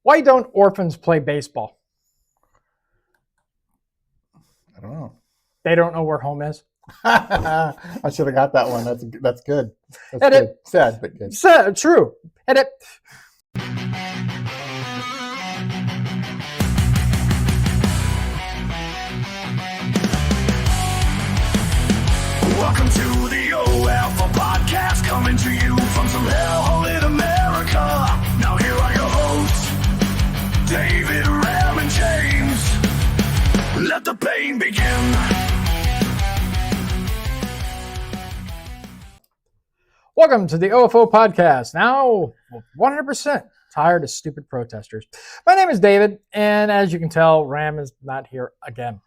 Why don't orphans play baseball? I don't know. They don't know where home is. I should have got that one. That's good. That's Edit. good. Sad, but good. True. Edit. Welcome to the OFO podcast, coming to you from some hellhole in America. Now here are your hosts, David, Ram, and James. Let the pain begin. Welcome to the OFO podcast. Now, 100% tired of stupid protesters. My name is David, and as you can tell, Ram is not here again.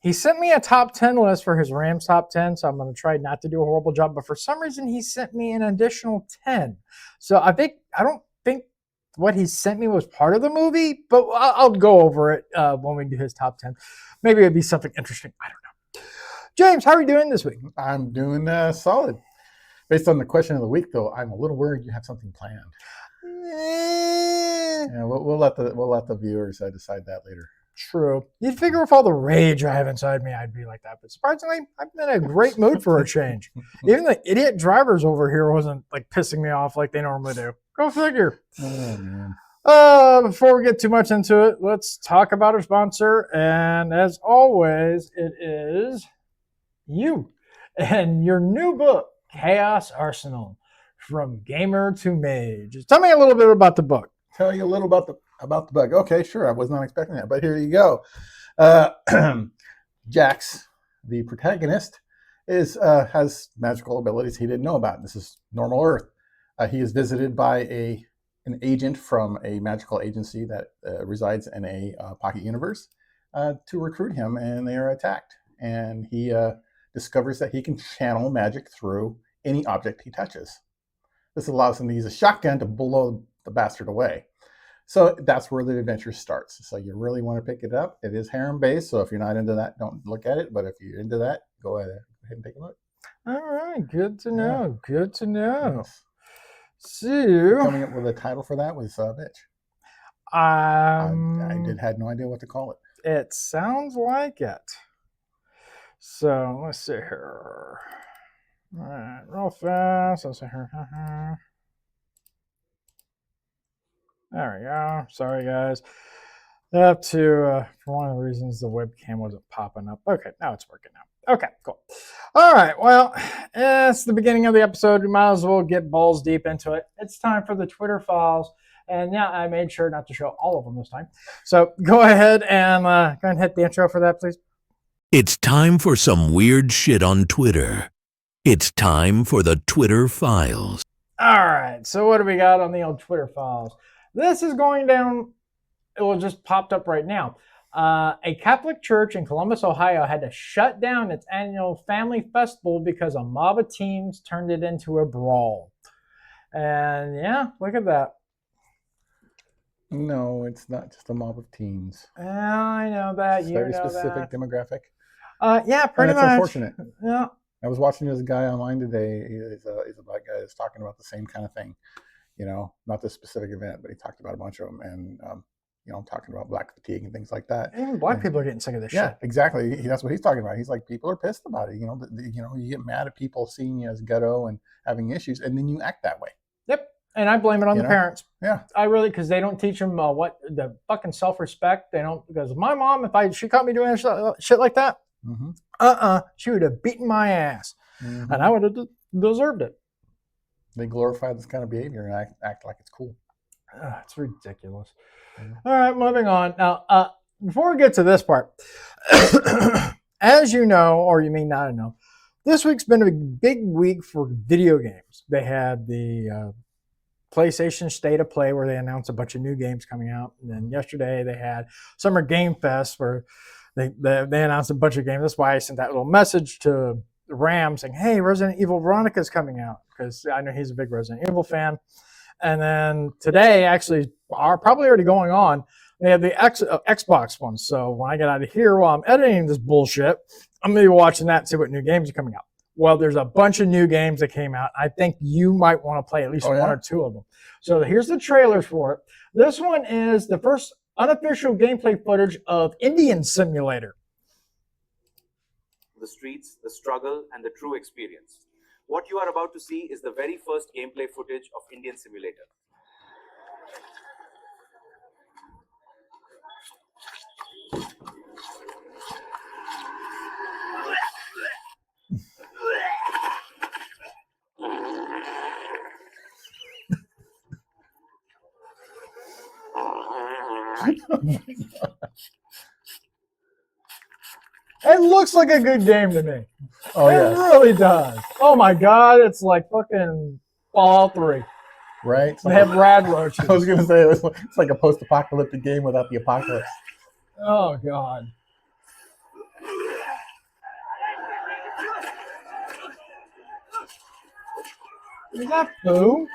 He sent me a top 10 list for his Rams top 10, so I'm going to try not to do a horrible job, but for some reason he sent me an additional 10. So I don't think what he sent me was part of the movie, but I'll go over it when we do his top 10. Maybe it'd be something interesting. I don't know. James, how are you doing this week? I'm doing solid. Based on the question of the week, though, I'm a little worried you have something planned. Yeah, we'll let the viewers decide that later. True. You'd figure with all the rage I have inside me, I'd be like that. But surprisingly, I'm in a great mood for a change. Even the idiot drivers over here wasn't like pissing me off like they normally do. Go figure. Oh, man. Before we get too much into it, let's talk about our sponsor. And as always, it is you and your new book, Chaos Arsenal, From Gamer to Mage. Just tell me a little bit about the book. Tell you a little about the book. Okay, sure. I was not expecting that, but here you go. Jax, the protagonist, has magical abilities he didn't know about. This is normal Earth. He is visited by an agent from a magical agency that resides in a pocket universe to recruit him, and they are attacked. And he discovers that he can channel magic through any object he touches. This allows him to use a shotgun to blow the bastard away. So that's where the adventure starts. So you really want to pick it up. It is harem-based, so if you're not into that, don't look at it. But if you're into that, go ahead and take a look. All right, good to know. Yeah. Good to know. Yes. So coming up with a title for that was bitch. I had no idea what to call it. It sounds like it. So let's see here. All right, real fast. Let's see here. There we go. Sorry, guys. Up to, for one of the reasons, the webcam wasn't popping up. Okay, now it's working now. Okay, cool. All right, well, it's the beginning of the episode. We might as well get balls deep into it. It's time for the Twitter files. And yeah, I made sure not to show all of them this time. So go ahead and hit the intro for that, please. It's time for some weird shit on Twitter. It's time for the Twitter files. All right, so what do we got on the old Twitter files? This is going down, it was just popped up right now. A Catholic church in Columbus, Ohio had to shut down its annual family festival because a mob of teens turned it into a brawl. And yeah, look at that. No, it's not just a mob of teens. I know that. It's very specific demographic. Yeah, pretty much. It's unfortunate. Yeah. I was watching this guy online today. He's a black guy that's talking about the same kind of thing. You know, not this specific event, but he talked about a bunch of them, and talking about black fatigue and things like that. Even black people are getting sick of this shit. Yeah, exactly. That's what he's talking about. He's like, people are pissed about it. You get mad at people seeing you as ghetto and having issues, and then you act that way. Yep. And I blame it on the parents. Yeah. I really, because they don't teach them what the fucking self-respect. They don't, because my mom, she caught me doing shit like that, she would have beaten my ass, and I would have deserved it. They glorify this kind of behavior and act like it's cool. It's ridiculous. All right, moving on. Now, before we get to this part, as you know, or you may not know, this week's been a big week for video games. They had the PlayStation State of Play where they announced a bunch of new games coming out. And then yesterday they had Summer Game Fest where they announced a bunch of games. That's why I sent that little message to Ram saying, hey, Resident Evil Veronica's coming out, because I know he's a big Resident Evil fan. And then today, actually, are probably already going on, they have the Xbox one. So when I get out of here while I'm editing this bullshit, I'm going to be watching that and see what new games are coming out. Well, there's a bunch of new games that came out. I think you might want to play at least Oh, yeah? one or two of them. So here's the trailers for it. This one is the first unofficial gameplay footage of Indian Simulator. The streets, the struggle, and the true experience. What you are about to see is the very first gameplay footage of Indian Simulator. It looks like a good game to me. Oh, It yes. really does. Oh my god, it's like fucking Fallout 3. Right? They have rad roaches. I was going to say, it's like a post-apocalyptic game without the apocalypse. Oh god. Is that poo?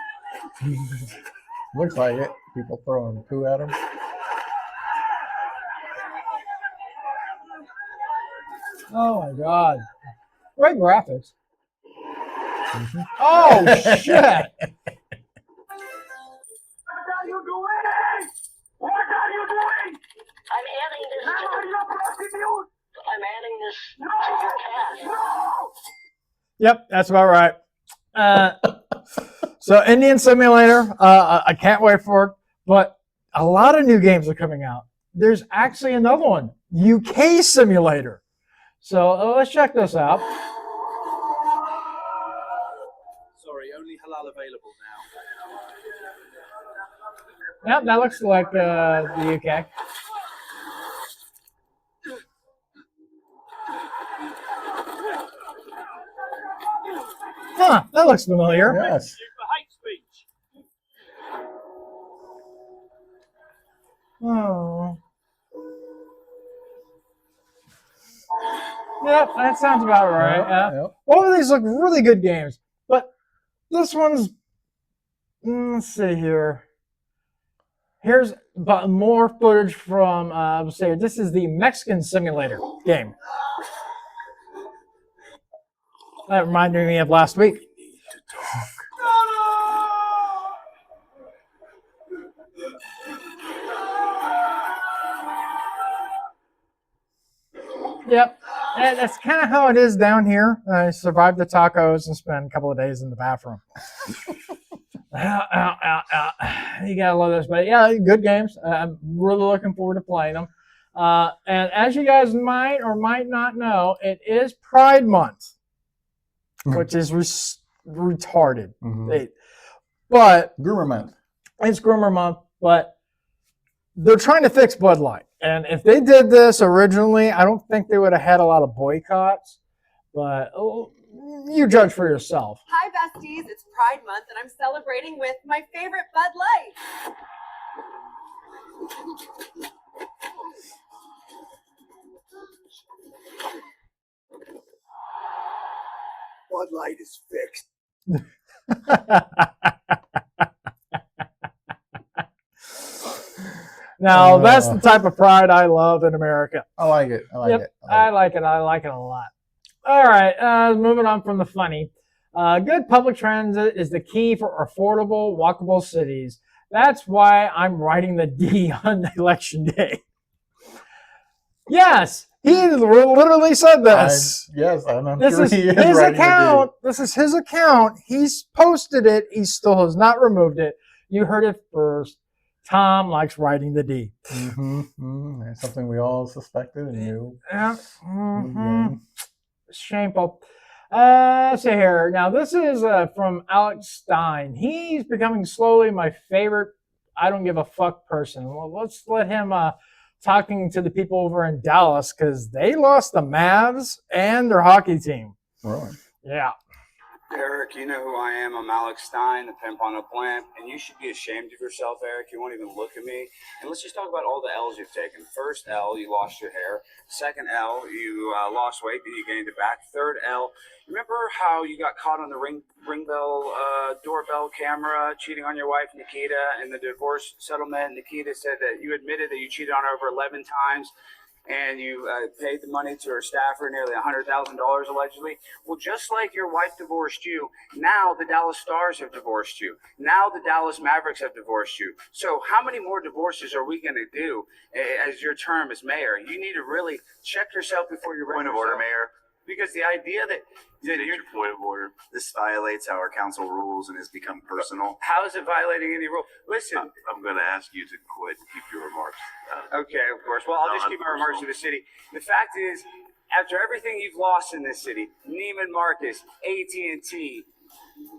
Looks like it. People throwing poo at them. Oh my god. Great graphics. Oh shit. What are you doing? What are you doing? I'm adding this Never to, your prostitute! I'm adding this to your cast. No! Yep, that's about right. So Indian Simulator, I can't wait for it. But a lot of new games are coming out. There's actually another one, UK Simulator. So let's check this out. Sorry, only halal available now. Yep, that looks like the UK. Huh, that looks familiar. Yes. For hate speech. Oh. Yep, that sounds about right. Yep. All of these look really good games, but this one's. Let's see here. Here's more footage from. Let's see. This is the Mexican Simulator game. That reminded me of last week. Yep. And that's kind of how it is down here. I survived the tacos and spent a couple of days in the bathroom. You gotta love this, but yeah, good games. I'm really looking forward to playing them. And as you guys might or might not know, it is Pride Month, which is retarded. Mhm. But Groomer month. it's Groomer Month, but they're trying to fix Bud Light. And if they did this originally, I don't think they would have had a lot of boycotts. But you judge for yourself. Hi, besties. It's Pride Month, and I'm celebrating with my favorite Bud Light. Bud Light is fixed. Now, that's the type of pride I love in America. I like it. I like Yep, it. I like it. I like it a lot. All right, moving on from the funny. Good public transit is the key for affordable, walkable cities. That's why I'm writing the D on election day. Yes, he literally said this. Yes, I'm This sure is he is his writing the account. This is his account. He's posted it. He still has not removed it. You heard it first. Tom likes writing the D. That's something we all suspected and knew. Yeah. Mhm. Shameful. Let's see here. Now, this is from Alex Stein. He's becoming slowly my favorite I don't give a fuck person. Well, let's let him talking to the people over in Dallas because they lost the Mavs and their hockey team. Really? Yeah. Eric, you know who I am. I'm Alex Stein, the pimp on a blimp, and you should be ashamed of yourself, Eric. You won't even look at me. And let's just talk about all the L's you've taken. First L, you lost your hair. Second L, you lost weight, then you gained it back. Third L, remember how you got caught on the ring bell doorbell camera cheating on your wife, Nikita, and the divorce settlement? Nikita said that you admitted that you cheated on her over 11 times. and you paid the money to her staffer, nearly $100,000 allegedly. Well, just like your wife divorced you, now the Dallas Stars have divorced you. Now the Dallas Mavericks have divorced you. So how many more divorces are we going to do as your term as mayor? You need to really check yourself before you Point of order, Mayor. Because the idea that Here's your point of order. This violates our council rules and has become personal. how is it violating any rule? Listen, I'm going to ask you to quit and keep your remarks. okay, of course. Well, I'll just keep my remarks to the city. The fact is, after everything you've lost in this city, Neiman Marcus, AT&T,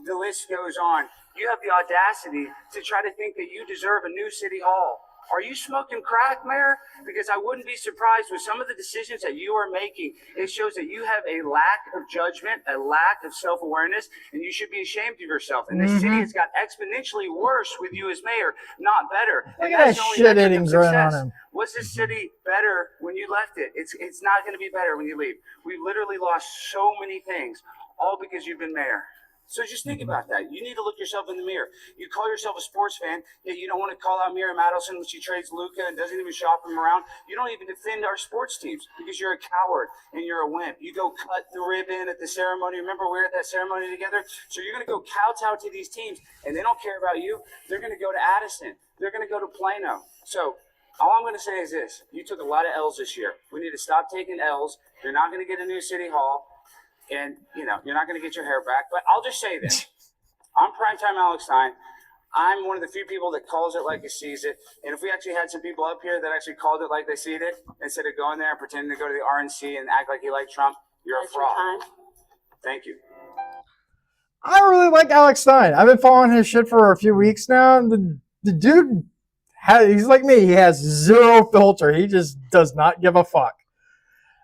the list goes on. You have the audacity to try to think that you deserve a new city hall. Are you smoking crack, Mayor? Because I wouldn't be surprised with some of the decisions that you are making. It shows that you have a lack of judgment, a lack of self-awareness, and you should be ashamed of yourself. And the city has got exponentially worse with you as mayor, not better. Look And at that's that the only shit metric eating of grin on success. him. Was this city better when you left it? It's not going to be better when you leave. We literally lost so many things, all because you've been mayor. So just think about that. You need to look yourself in the mirror. You call yourself a sports fan, yet you don't want to call out Mira Madelson when she trades Luka and doesn't even shop him around. You don't even defend our sports teams because you're a coward and you're a wimp. You go cut the ribbon at the ceremony. Remember, we were at that ceremony together? So you're going to go kowtow to these teams, and they don't care about you. They're going to go to Addison. They're going to go to Plano. So all I'm going to say is this. You took a lot of L's this year. We need to stop taking L's. You're not going to get a new city hall. And, you're not going to get your hair back. But I'll just say this. I'm Primetime Alex Stein. I'm one of the few people that calls it like he sees it. And if we actually had some people up here that actually called it like they see it, instead of going there and pretending to go to the RNC and act like you like Trump, you're a fraud. Thank you. I really like Alex Stein. I've been following his shit for a few weeks now. The dude, he's like me. He has zero filter. He just does not give a fuck.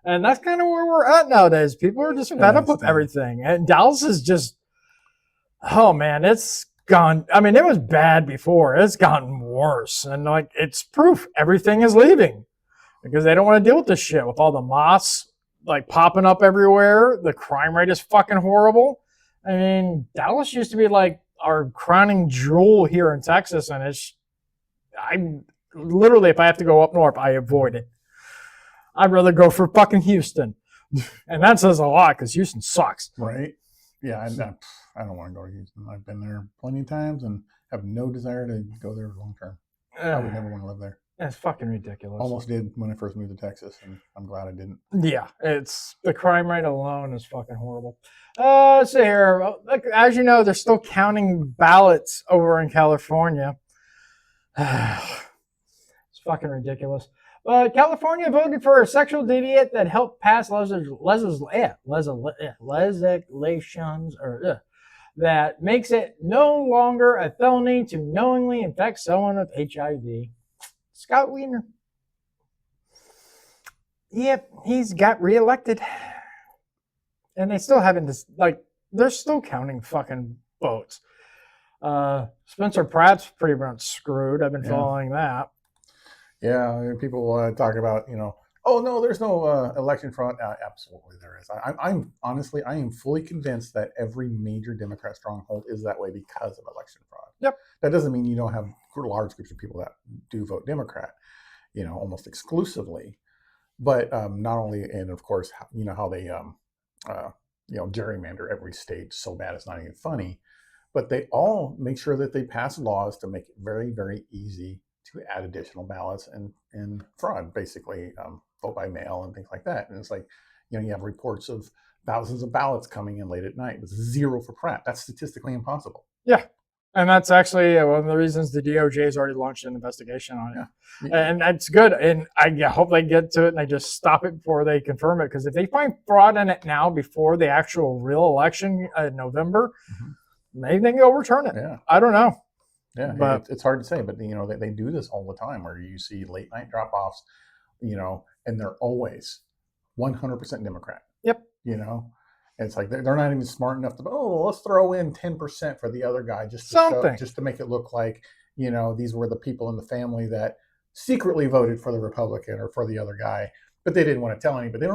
And that's kind of where we're at nowadays. People are just fed up with everything. And Dallas is just, oh man, it's gone. I mean, it was bad before. It's gotten worse. And it's proof everything is leaving because they don't want to deal with this shit with all the moss popping up everywhere. The crime rate is fucking horrible. I mean, Dallas used to be our crowning jewel here in Texas. And I literally, if I have to go up north, I avoid it. I'd rather go for fucking Houston. And that says a lot because Houston sucks. Right? Yeah, I don't want to go to Houston. I've been there plenty of times and have no desire to go there long term. I would never want to live there. It's fucking ridiculous. Almost did when I first moved to Texas, and I'm glad I didn't. Yeah, it's the crime rate alone is fucking horrible. Let's see here. Look, as you know, they're still counting ballots over in California. It's fucking ridiculous. California voted for a sexual deviant that helped pass legislations that makes it no longer a felony to knowingly infect someone with HIV. Scott Wiener. Yep, he's got reelected. And they still haven't, they're still counting fucking votes. Spencer Pratt's pretty much screwed. I've been following that. Yeah, people talk about, oh no, there's no election fraud. Absolutely there is. I'm honestly, I am fully convinced that every major Democrat stronghold is that way because of election fraud. Yep. That doesn't mean you don't have large groups of people that do vote Democrat, almost exclusively. But not only, and of course, how they, gerrymander every state so bad it's not even funny, but they all make sure that they pass laws to make it very, very easy to add additional ballots and fraud, basically vote by mail and things like that. And it's you have reports of thousands of ballots coming in late at night with zero for Pratt. That's statistically impossible. Yeah. And that's actually one of the reasons the DOJ has already launched an investigation on it. Yeah. And that's good. And I hope they get to it and they just stop it before they confirm it. Because if they find fraud in it now before the actual real election in November, maybe they can overturn it. Yeah. I don't know. Yeah, but it's hard to say, but they do this all the time where you see late night drop-offs, and they're always 100% Democrat. Yep. It's they're not even smart enough to let's throw in 10% for the other guy just to make it look like these were the people in the family that secretly voted for the Republican or for the other guy, but they didn't want to tell anybody. They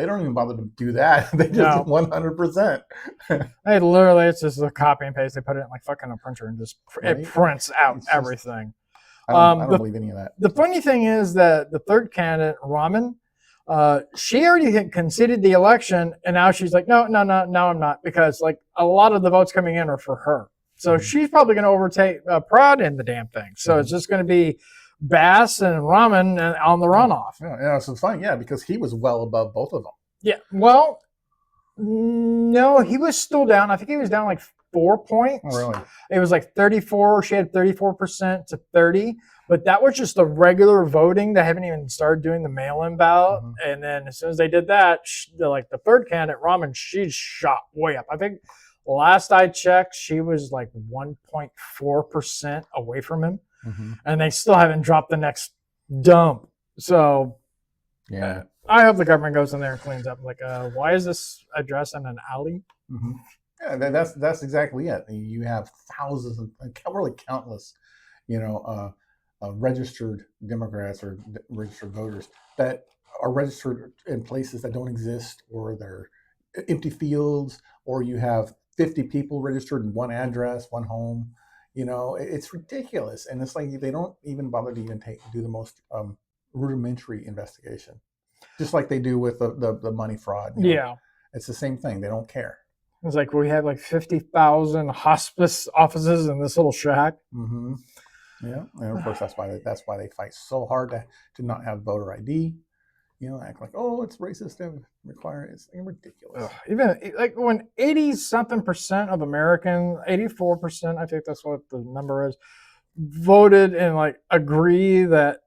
don't even bother to do that. They just 100%. Hey, literally, it's just a copy and paste. They put it in fucking a printer and just it prints out everything. I don't believe any of that. The funny thing is that the third candidate, Raman, She already had conceded the election, and now she's like, no, I'm not, because like a lot of the votes coming in are for her. So she's probably going to overtake Prod in the damn thing. So it's just going to be Bass and Rahman on the runoff. Yeah, so it's fine. Yeah, because he was well above both of them. Yeah, well, no, he was still down. I think he was down like 4 points. Oh, really? It was like 34. She had 34% to 30. But that was just the regular voting. They haven't even started doing the mail-in ballot. And then as soon as they did that, the third candidate, Rahman, she shot way up. I think last I checked, she was like 1.4% away from him. And they still haven't dropped the next dump. So yeah, I hope the government goes in there and cleans up. Like, why is this address in an alley? Yeah, that's exactly it. You have thousands of, really countless, registered Democrats or registered voters that are registered in places that don't exist, or they're empty fields, or you have 50 people registered in one address, one home. It's ridiculous, and it's like they don't even bother to even do the most rudimentary investigation, just like they do with the money fraud. Yeah, it's the same thing. They don't care. It's like we have like 50,000 hospice offices in this little shack. Yeah, and of course that's why they fight so hard to not have voter ID. Act like, oh, it's racist and require it. It's ridiculous. Even like when 80-something% of Americans, 84%, I think that's what the number is, voted and like agree that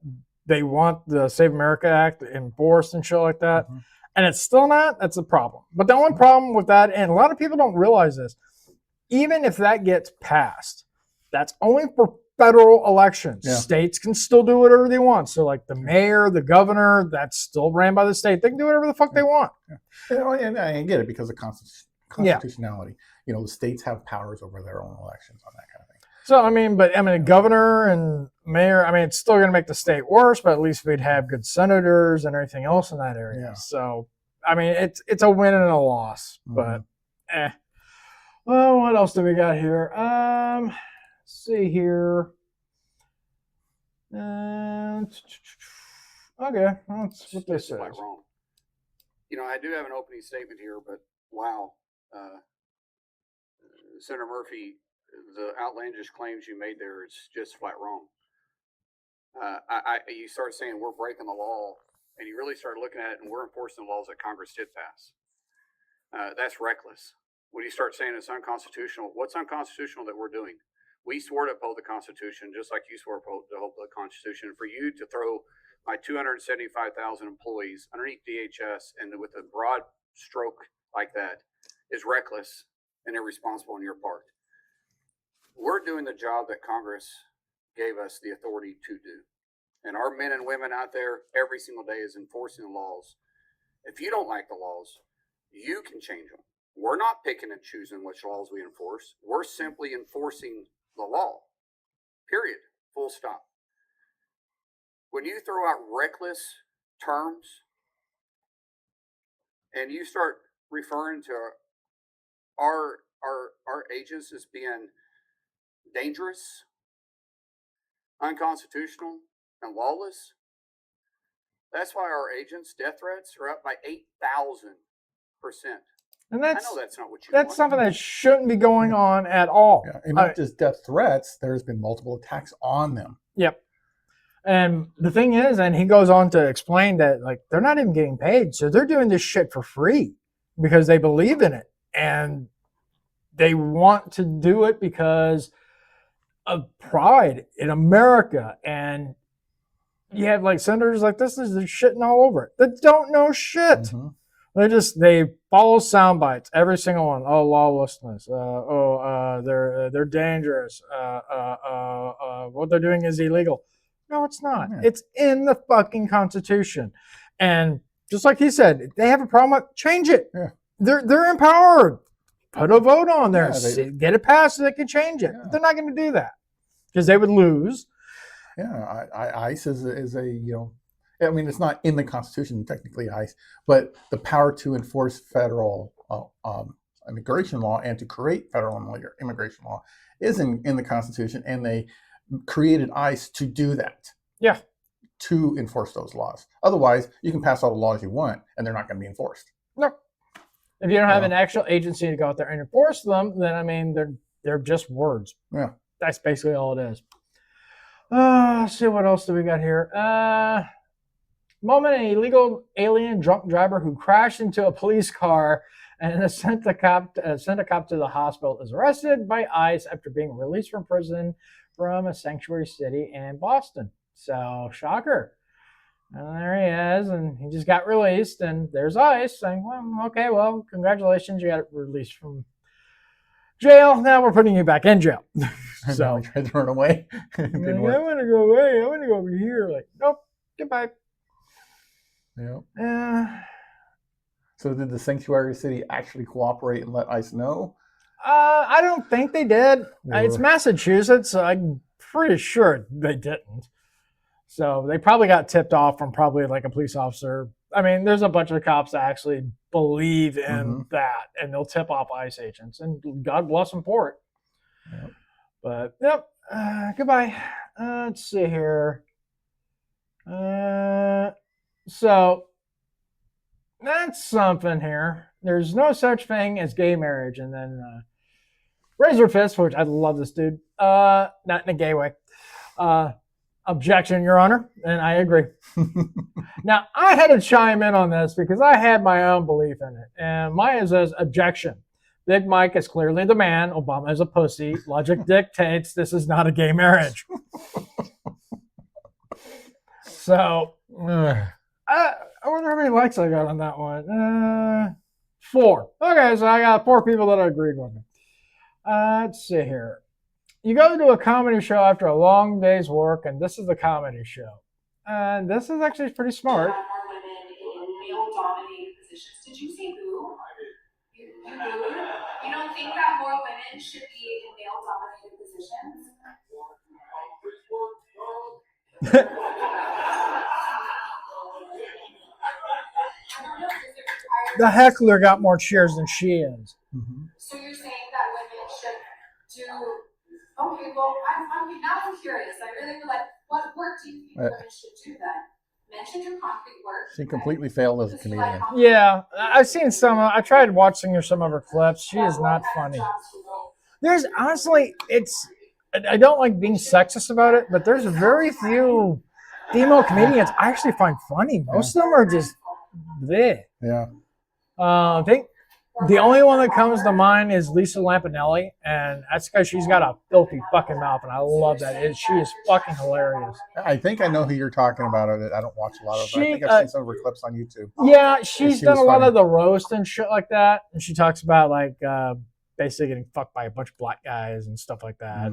they want the Save America Act enforced and shit like that, and it's still not, that's a problem. But the only problem with that, and a lot of people don't realize this, even if that gets passed, that's only for federal elections. Yeah. States can still do whatever they want. So like the mayor, the governor, that's still ran by the state. They can do whatever the fuck they want. And I get it because of constitutionality. The states have powers over their own elections on that kind of thing. So, governor and mayor, it's still going to make the state worse, but at least we'd have good senators and everything else in that area. Yeah. So, it's a win and a loss, but Well, what else do we got here? See here. Okay, that's what they say. Wrong. I do have an opening statement here, but wow, Senator Murphy, the outlandish claims you made there, it's just flat wrong. You start saying we're breaking the law, and you really start looking at it, and we're enforcing the laws that Congress did pass. That's reckless. When you start saying it's unconstitutional, what's unconstitutional that we're doing? We swore to uphold the Constitution, just like you swore to uphold the Constitution. For you to throw my 275,000 employees underneath DHS and with a broad stroke like that is reckless and irresponsible on your part. We're doing the job that Congress gave us the authority to do. And our men and women out there every single day is enforcing the laws. If you don't like the laws, you can change them. We're not picking and choosing which laws we enforce. We're simply enforcing the law, period, full stop. When you throw out reckless terms and you start referring to our agents as being dangerous, unconstitutional, and lawless, that's why our agents' death threats are up by 8,000%. And I know that's not what you that's want. something that shouldn't be going on at all. Yeah, and not just death threats, there's been multiple attacks on them. Yep. And the thing is, and he goes on to explain that like they're not even getting paid. So they're doing this shit for free because they believe in it. And they want to do it because of pride in America. And you have like senators like this, they're shitting all over it. They don't know shit. They follow sound bites, every single one. Oh, lawlessness. They're dangerous. What they're doing is illegal. No, it's not. Yeah. It's in the fucking Constitution. And just like he said, if they have a problem with, change it. Yeah. They're empowered. Put a vote on there. Yeah, get it passed so they can change it. Yeah. But they're not going to do that because they would lose. Yeah, ICE is it's not in the Constitution, technically ICE, but the power to enforce federal immigration law and to create federal immigration law is in the Constitution, and they created ICE to do that. Yeah. to enforce those laws. Otherwise, you can pass all the laws you want, and they're not going to be enforced. No. If you don't have an actual agency to go out there and enforce them, then I mean they're just words. Yeah. That's basically all it is. Let's see what else do we got here. Moment an illegal alien drunk driver who crashed into a police car and sent a cop to the hospital is arrested by ICE after being released from prison from a sanctuary city in Boston. So, shocker. And there he is, and he just got released, and there's ICE saying, well, okay, well, congratulations, you got released from jail. Now we're putting you back in jail. So he tried to run away. I want to go away. I want to go over here. Like, nope, goodbye. Yeah. So did the sanctuary city actually cooperate and let ICE know? I don't think they did. It's Massachusetts. So I'm pretty sure they didn't. So they probably got tipped off from probably like a police officer. I mean, there's a bunch of cops that actually believe in that, and they'll tip off ICE agents, and God bless them for it. Yep. But, yep, goodbye. Let's see here. So that's something here. There's no such thing as gay marriage. And then Razor Fist, which I love this dude, not in a gay way. Objection, Your Honor, and I agree. Now, I had to chime in on this because I had my own belief in it. And mine is as objection. Big Mike is clearly the man. Obama is a pussy. Logic dictates this is not a gay marriage. So, I wonder how many likes I got on that one. 4. Okay, so I got 4 people that agreed with me. Let's see here. You go to a comedy show after a long day's work, and this is the comedy show. And this is actually pretty smart. More women in male-dominated positions. Did you say who? You don't think that more women should be in male-dominated positions? The heckler got more cheers than she is. So you're saying that women should do? Okay, well, I'm curious. I really would like. What work do you think women should do then? Mention your concrete work. She completely failed as a comedian. Yeah, I've seen some. I tried watching some of her clips. She is not funny. There's honestly, I don't like being sexist about it, but there's very few female comedians I actually find funny. Most of them are just bleh. Yeah. I think the only one that comes to mind is Lisa Lampanelli, and that's because she's got a filthy fucking mouth, and I love that. She is fucking hilarious. I think I know who you're talking about. I don't watch a lot of it. I think I've seen some of her clips on YouTube. Yeah, she's done a lot of the roast and shit like that, and she talks about like basically getting fucked by a bunch of black guys and stuff like that.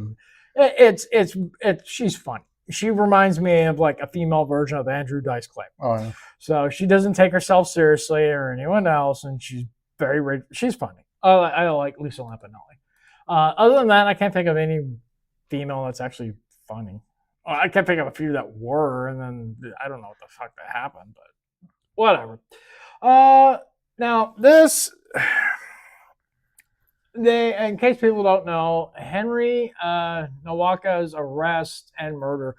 She's funny. She reminds me of like a female version of Andrew Dice Clay. Oh, yeah. So she doesn't take herself seriously or anyone else, and she's funny. I like Lisa Lampanelli. Other than that, I can't think of any female that's actually funny. I can't think of a few that were, and then I don't know what the fuck that happened, but whatever. Now this, in case people don't know, Henry Nowaka's arrest and murder,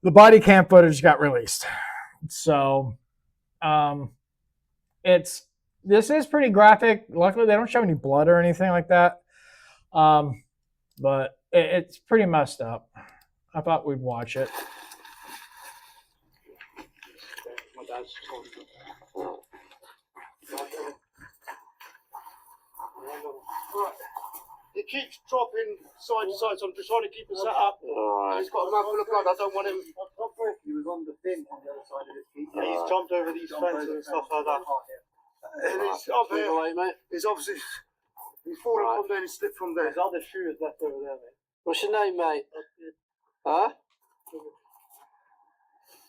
the body cam footage got released. So, this is pretty graphic. Luckily, they don't show any blood or anything like that. But it's pretty messed up. I thought we'd watch it. He keeps dropping side to side, so I'm just trying to keep it set up. He's got a mouth full of blood. I don't want him. He was on the thing on the other side of the keep. He's jumped over these fences and stuff like that. And he's up here. He's obviously fallen from there and slipped from there. There's other shoes left over there, mate. What's your name, mate? Huh?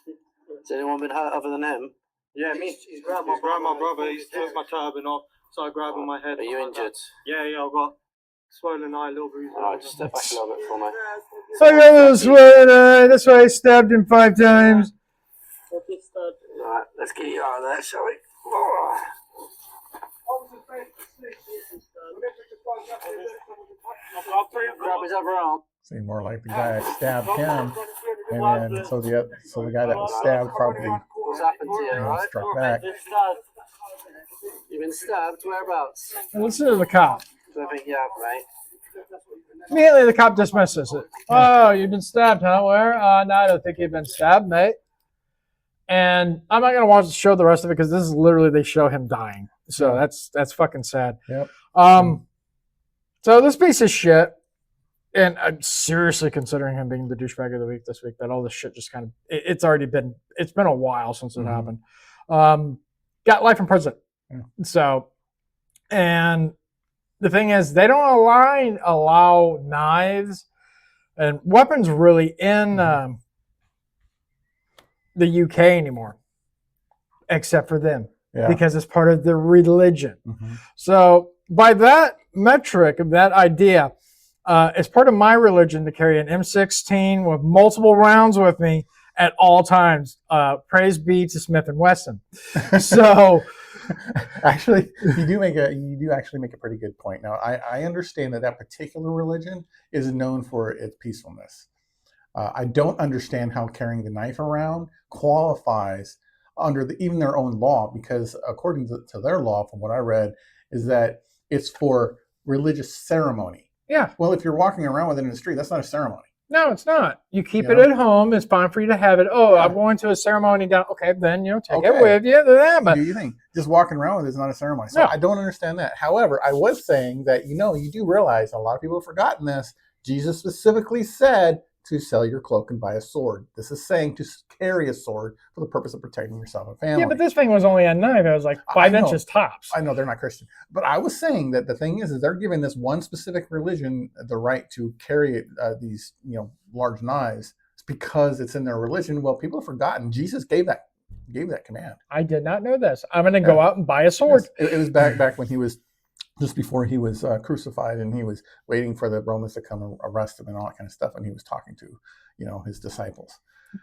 Has anyone been hurt other than him? Yeah, me. He's grabbed my brother. He's took my turban off, started grabbing my head. Are you injured? Yeah, I've got swollen eye, little bruise. Alright, just step back a little bit for me. So I got a little swollen eye. That's why I stabbed him 5 times. Alright, let's get you out of there, shall we? Seemed more like the guy that stabbed him. And then so the guy that was stabbed probably struck back. You've been stabbed. Whereabouts? Listen to the cop. I think you have, right? Immediately, the cop dismisses it. Oh, you've been stabbed, huh? Where? No, I don't think you've been stabbed, mate. And I'm not going to watch the show the rest of it because this is literally they show him dying. So that's fucking sad. Yep. So this piece of shit, and I'm seriously considering him being the douchebag of the week this week, that all this shit just kind of, it's been a while since it happened. Got life in prison. Yeah. So, and the thing is, they don't allow knives and weapons really in the UK anymore, except for them, because it's part of their religion. So by that metric, that idea, it's part of my religion to carry an M16 with multiple rounds with me at all times. Praise be to Smith and Wesson. So actually, you do actually make a pretty good point. Now, I understand that particular religion is known for its peacefulness. I don't understand how carrying the knife around qualifies under even their own law, because according to their law, from what I read, is that it's for religious ceremony. Yeah. Well, if you're walking around with it in the street, that's not a ceremony. No, it's not. You keep it at home. It's fine for you to have it. Oh, I'm going to a ceremony down. Okay, then take it with you. But do you think just walking around with it is not a ceremony? So I don't understand that. However, I was saying that you do realize a lot of people have forgotten this. Jesus specifically said to sell your cloak and buy a sword. This is saying to carry a sword for the purpose of protecting yourself and family. Yeah, but this thing was only a knife. It was like 5 inches tops. I know they're not Christian. But I was saying that the thing is they're giving this one specific religion the right to carry these large knives. It's because it's in their religion. Well, people have forgotten. Jesus gave that command. I did not know this. I'm going to go out and buy a sword. Yes. It was back when he was just before he was crucified, and he was waiting for the Romans to come and arrest him and all that kind of stuff. And he was talking to, his disciples. I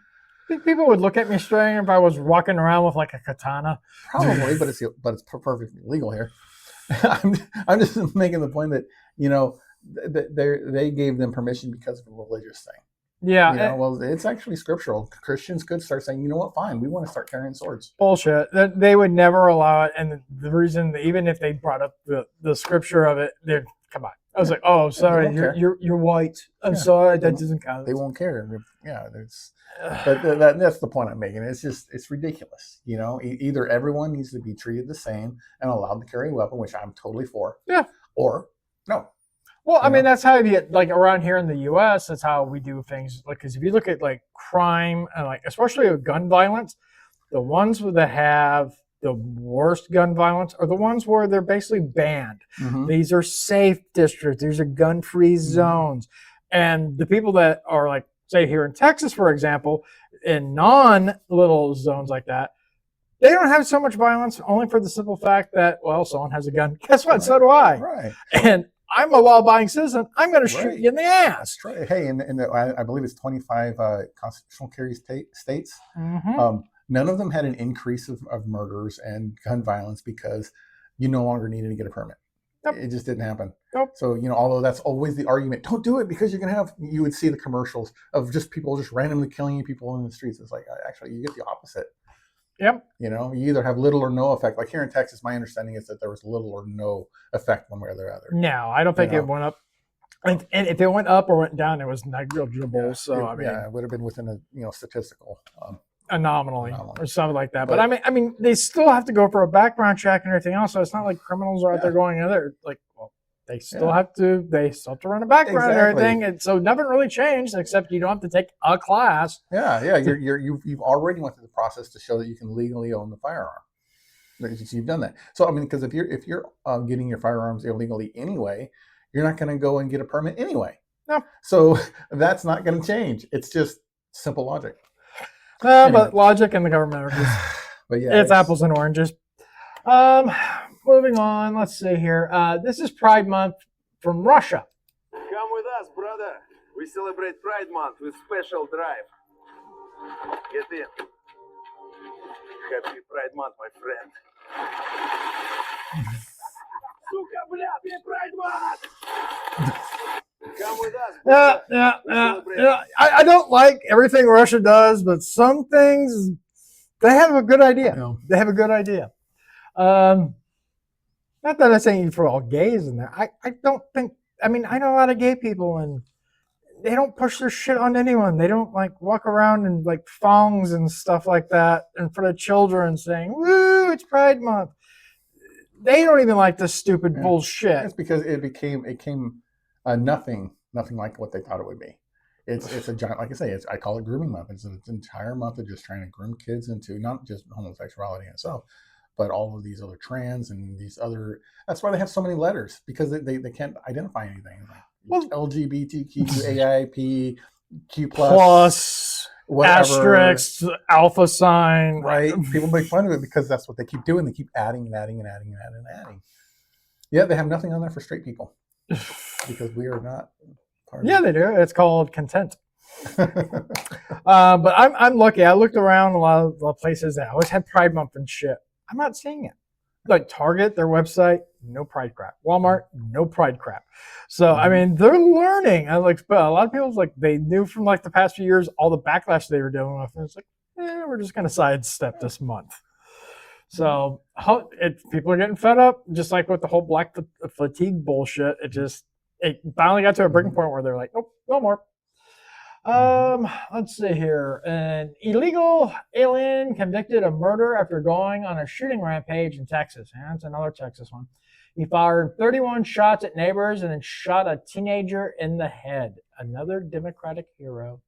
think people would look at me strange if I was walking around with like a katana. Probably, but it's perfectly legal here. I'm just making the point that they gave them permission because of a religious thing. Yeah. Well, it's actually scriptural. Christians could start saying, you know what, fine, we want to start carrying swords. Bullshit. They would never allow it. And the reason, even if they brought up the scripture of it, they'd come on. I was like, oh, sorry, you're white. I'm sorry, that doesn't count. They won't care. Yeah, but that's the point I'm making. It's ridiculous. Either everyone needs to be treated the same and allowed to carry a weapon, which I'm totally for. Yeah. Or no. Well, I mean, that's how around here in the U.S., that's how we do things. Because if you look at crime and especially with gun violence, the ones that have the worst gun violence are the ones where they're basically banned. These are safe districts. These are gun-free zones. And the people that are say here in Texas, for example, in non-little zones like that, they don't have so much violence only for the simple fact that, well, someone has a gun. Guess what? Right. So do I. Right. And I'm a law-abiding citizen. I'm going to shoot you in the ass. That's right. Hey, I believe it's 25 constitutional carry states. None of them had an increase of murders and gun violence because you no longer needed to get a permit. Nope. It just didn't happen. Nope. So, although that's always the argument, don't do it because you're going to you would see the commercials of just people just randomly killing people in the streets. It's like, actually, you get the opposite. Yep. You either have little or no effect. Like here in Texas, my understanding is that there was little or no effect one way or the other. No, I don't think it went up. And if it went up or went down, it was negligible. Yeah, so it would have been within a statistical anomaly or something like that. But I mean, they still have to go for a background check and everything else. So it's not like criminals are out there going they still have to run a background and everything. And so nothing really changed except you don't have to take a class. Yeah. You've already went through the process to show that you can legally own the firearm. You've done that. So I mean, because if you're getting your firearms illegally anyway, you're not going to go and get a permit anyway. No. So that's not going to change. It's just simple logic. But logic and the government are just it's apples and oranges. Moving on, let's see here. This is Pride Month from Russia. Come with us, brother. We celebrate Pride Month with special drive. Get in. Happy Pride Month, my friend. Suka, bля, Pride Month! Come with Yeah. I don't like everything Russia does, but some things they have a good idea. Yeah. They have a good idea. Not that I'm saying for all gays in there. I don't think. I mean, I know a lot of gay people, and they don't push their shit on anyone. They don't like walk around in like thongs and stuff like that in front of children saying, "Woo, it's Pride Month." They don't even like this stupid bullshit. It's because it came nothing like what they thought it would be. It's a giant, like I say, I call it grooming month. It's an entire month of just trying to groom kids into not just homosexuality in itself, but all of these other trans and these other. That's why they have so many letters, because they can't identify anything. Well, LGBTQAIP, Q plus whatever, asterisk, alpha sign. Right? People make fun of it because that's what they keep doing. They keep adding and adding and adding and adding and adding. Yeah, they have nothing on there for straight people because we are not. Yeah, they do. It's called content. But I'm lucky. I looked around a lot of places that always had Pride Month and shit. I'm not seeing it. Like Target, their website, no Pride crap. Walmart, no Pride crap. So I mean, they're learning. I like, but a lot of people like they knew from like the past few years all the backlash they were dealing with, and it's like, we're just gonna sidestep this month. So people are getting fed up, just like with the whole black fatigue bullshit. It finally got to a breaking point where they're like, nope, no more. Let's see here. An illegal alien convicted of murder after going on a shooting rampage in Texas. And that's another Texas one. He fired 31 shots at neighbors and then shot a teenager in the head. Another Democratic hero.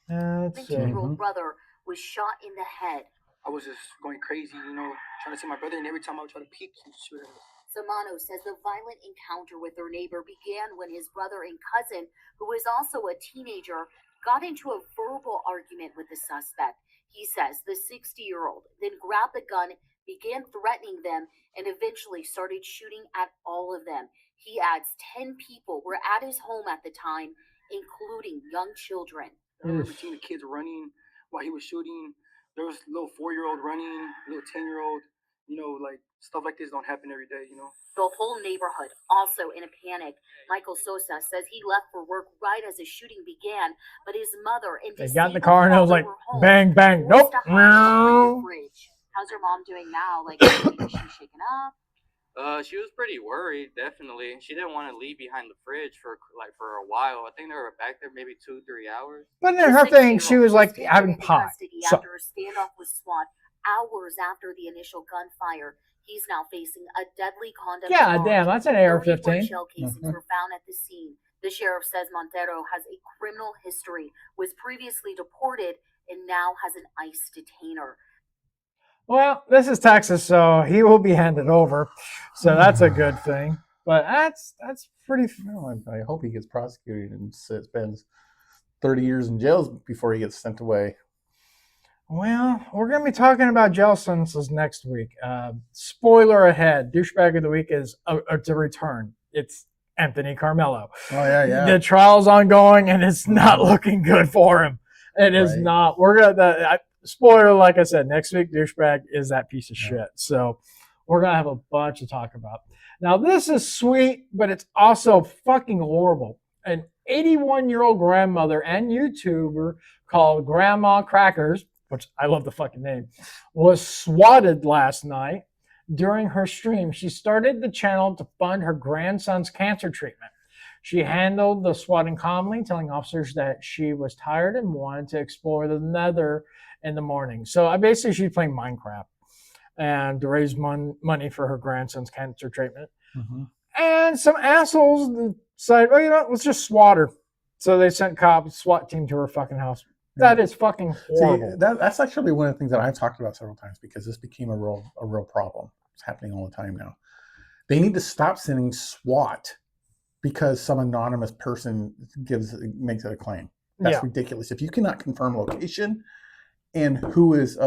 Let's see. 19-year-old brother was shot in the head. I was just going crazy, trying to see my brother, and every time I would try to peek, he'd shoot at us. Samano says the violent encounter with their neighbor began when his brother and cousin, who was also a teenager, got into a verbal argument with the suspect. He says the 60-year-old then grabbed the gun, began threatening them, and eventually started shooting at all of them. He adds 10 people were at his home at the time, including young children. I remember seeing the kids running while he was shooting. There was a little 4-year-old running, a little 10-year-old. Like stuff like this don't happen every day, The whole neighborhood also in a panic. Michael Sosa says he left for work right as the shooting began, but his mother and they got in the car and it was like, bang, bang, nope. How's your mom doing now? Like, is she shaken up? She was pretty worried, definitely. She didn't want to leave behind the fridge for a while. I think they were back there maybe 2-3 hours. But then her thing, she was like having pie. So. After a standoff with SWAT, hours after the initial gunfire, he's now facing a deadly conduct. Yeah, damn, that's an AR-15. Shell casings were found at the scene. The sheriff says Montero has a criminal history, was previously deported, and now has an ICE detainer. Well, this is Texas, so he will be handed over. So that's a good thing. But that's pretty. I hope he gets prosecuted and spends 30 years in jail before he gets sent away. Well, we're going to be talking about jail sentences next week. Spoiler ahead, douchebag of the week is to return. It's Anthony Carmelo. Oh, yeah. The trial's ongoing, and it's not looking good for him. It is not. We're going to, spoiler, like I said, next week, douchebag is that piece of shit. So we're going to have a bunch to talk about. Now, this is sweet, but it's also fucking horrible. An 81-year-old grandmother and YouTuber called Grandma Crackers, which I love the fucking name, was swatted last night during her stream. She started the channel to fund her grandson's cancer treatment. She handled the swatting calmly, telling officers that she was tired and wanted to explore the nether in the morning. So basically she's playing Minecraft and to raise money for her grandson's cancer treatment. Mm-hmm. And some assholes decided, let's just swat her. So they sent SWAT team to her fucking house. That is fucking horrible. See, that's actually one of the things that I've talked about several times because this became a real problem. It's happening all the time now. They need to stop sending SWAT because some anonymous person makes it a claim. That's ridiculous. If you cannot confirm location and who is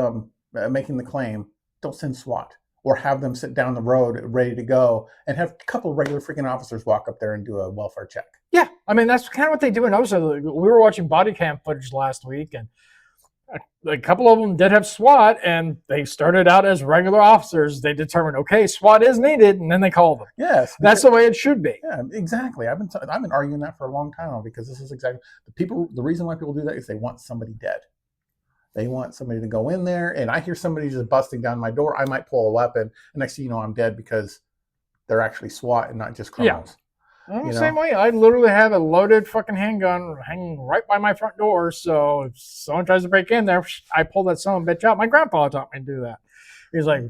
making the claim, don't send SWAT or have them sit down the road ready to go and have a couple of regular freaking officers walk up there and do a welfare check. Yeah, I mean, that's kind of what they do in Osa. We were watching body cam footage last week, and A couple of them did have SWAT, and they started out as regular officers. They determined, okay, SWAT is needed, and then they called them. Yes, that's the way it should be. Yeah, exactly. I've been arguing that for a long time now, because this is exactly the reason why people do that is they want somebody dead. They want somebody to go in there, and I hear somebody just busting down my door. I might pull a weapon, and next thing you know, I'm dead because they're actually SWAT and not just criminals. I'm the same way. I literally have a loaded fucking handgun hanging right by my front door. So if someone tries to break in there, I pull that son of a bitch out. My grandpa taught me to do that. He's like,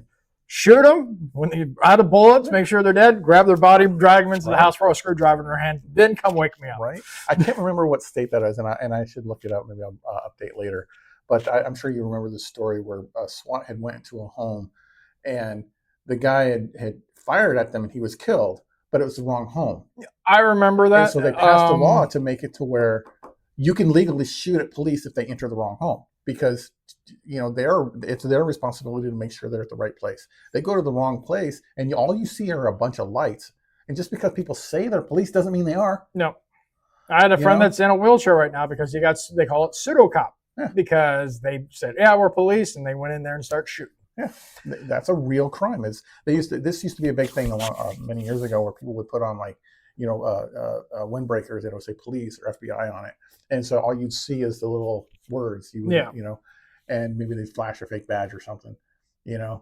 shoot them when they're out of bullets, make sure they're dead, grab their body, drag them into the house, throw a screwdriver in their hand, then come wake me up. Right. I can't remember what state that is, and I should look it up. Maybe I'll update later. But I'm sure you remember the story where SWAT had went into a home, and the guy had fired at them, and he was killed, but it was the wrong home. I remember that. And so they passed a law to make it to where you can legally shoot at police if they enter the wrong home, because it's their responsibility to make sure they're at the right place. They go to the wrong place, and all you see are a bunch of lights. And just because people say they're police doesn't mean they are. No. I had a friend that's in a wheelchair right now because they call it pseudo cop, because they said, yeah, we're police, and they went in there and started shooting. Yeah, that's a real crime. This used to be a big thing many years ago, where people would put on windbreakers that would say police or FBI on it, and so all you'd see is the little words. And maybe they flash a fake badge or something. It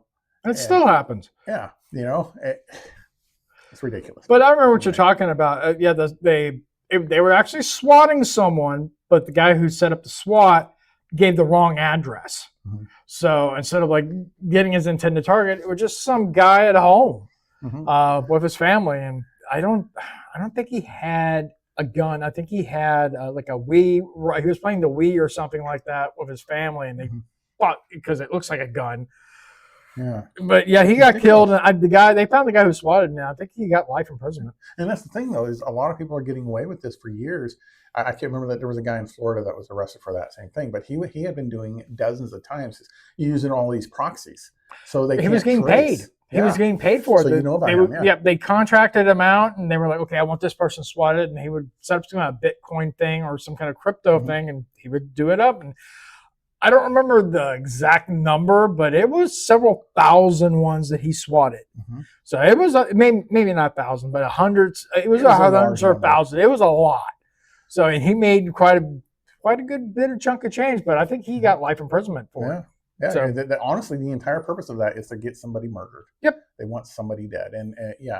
still happens. Yeah, it's ridiculous. But I remember what you're talking about. They were actually swatting someone, but the guy who set up the SWAT gave the wrong address. Mm-hmm. So instead of getting his intended target, it was just some guy at home with his family. And I don't think he had a gun. I think he had a Wii. He was playing the Wii or something like that with his family, and they fought because it looks like a gun. Yeah. But yeah, he got killed, and they found the guy who swatted him. I think he got life imprisonment. And that's the thing, though, is a lot of people are getting away with this for years. I can't remember that there was a guy in Florida that was arrested for that same thing, but he had been doing it dozens of times, using all these proxies. So he was getting paid. He was getting paid for it. So you know about him, they contracted him out, and they were like, okay, I want this person swatted, and he would set up some kind of Bitcoin thing or some kind of crypto thing, and he would do it up. And I don't remember the exact number, but it was several thousand ones that he swatted. So it was maybe not thousand, but hundreds. It was hundreds or thousand. It was a lot. So and he made quite a good bit of chunk of change, but I think he got life imprisonment for it. Yeah. So, honestly, the entire purpose of that is to get somebody murdered. Yep. They want somebody dead, and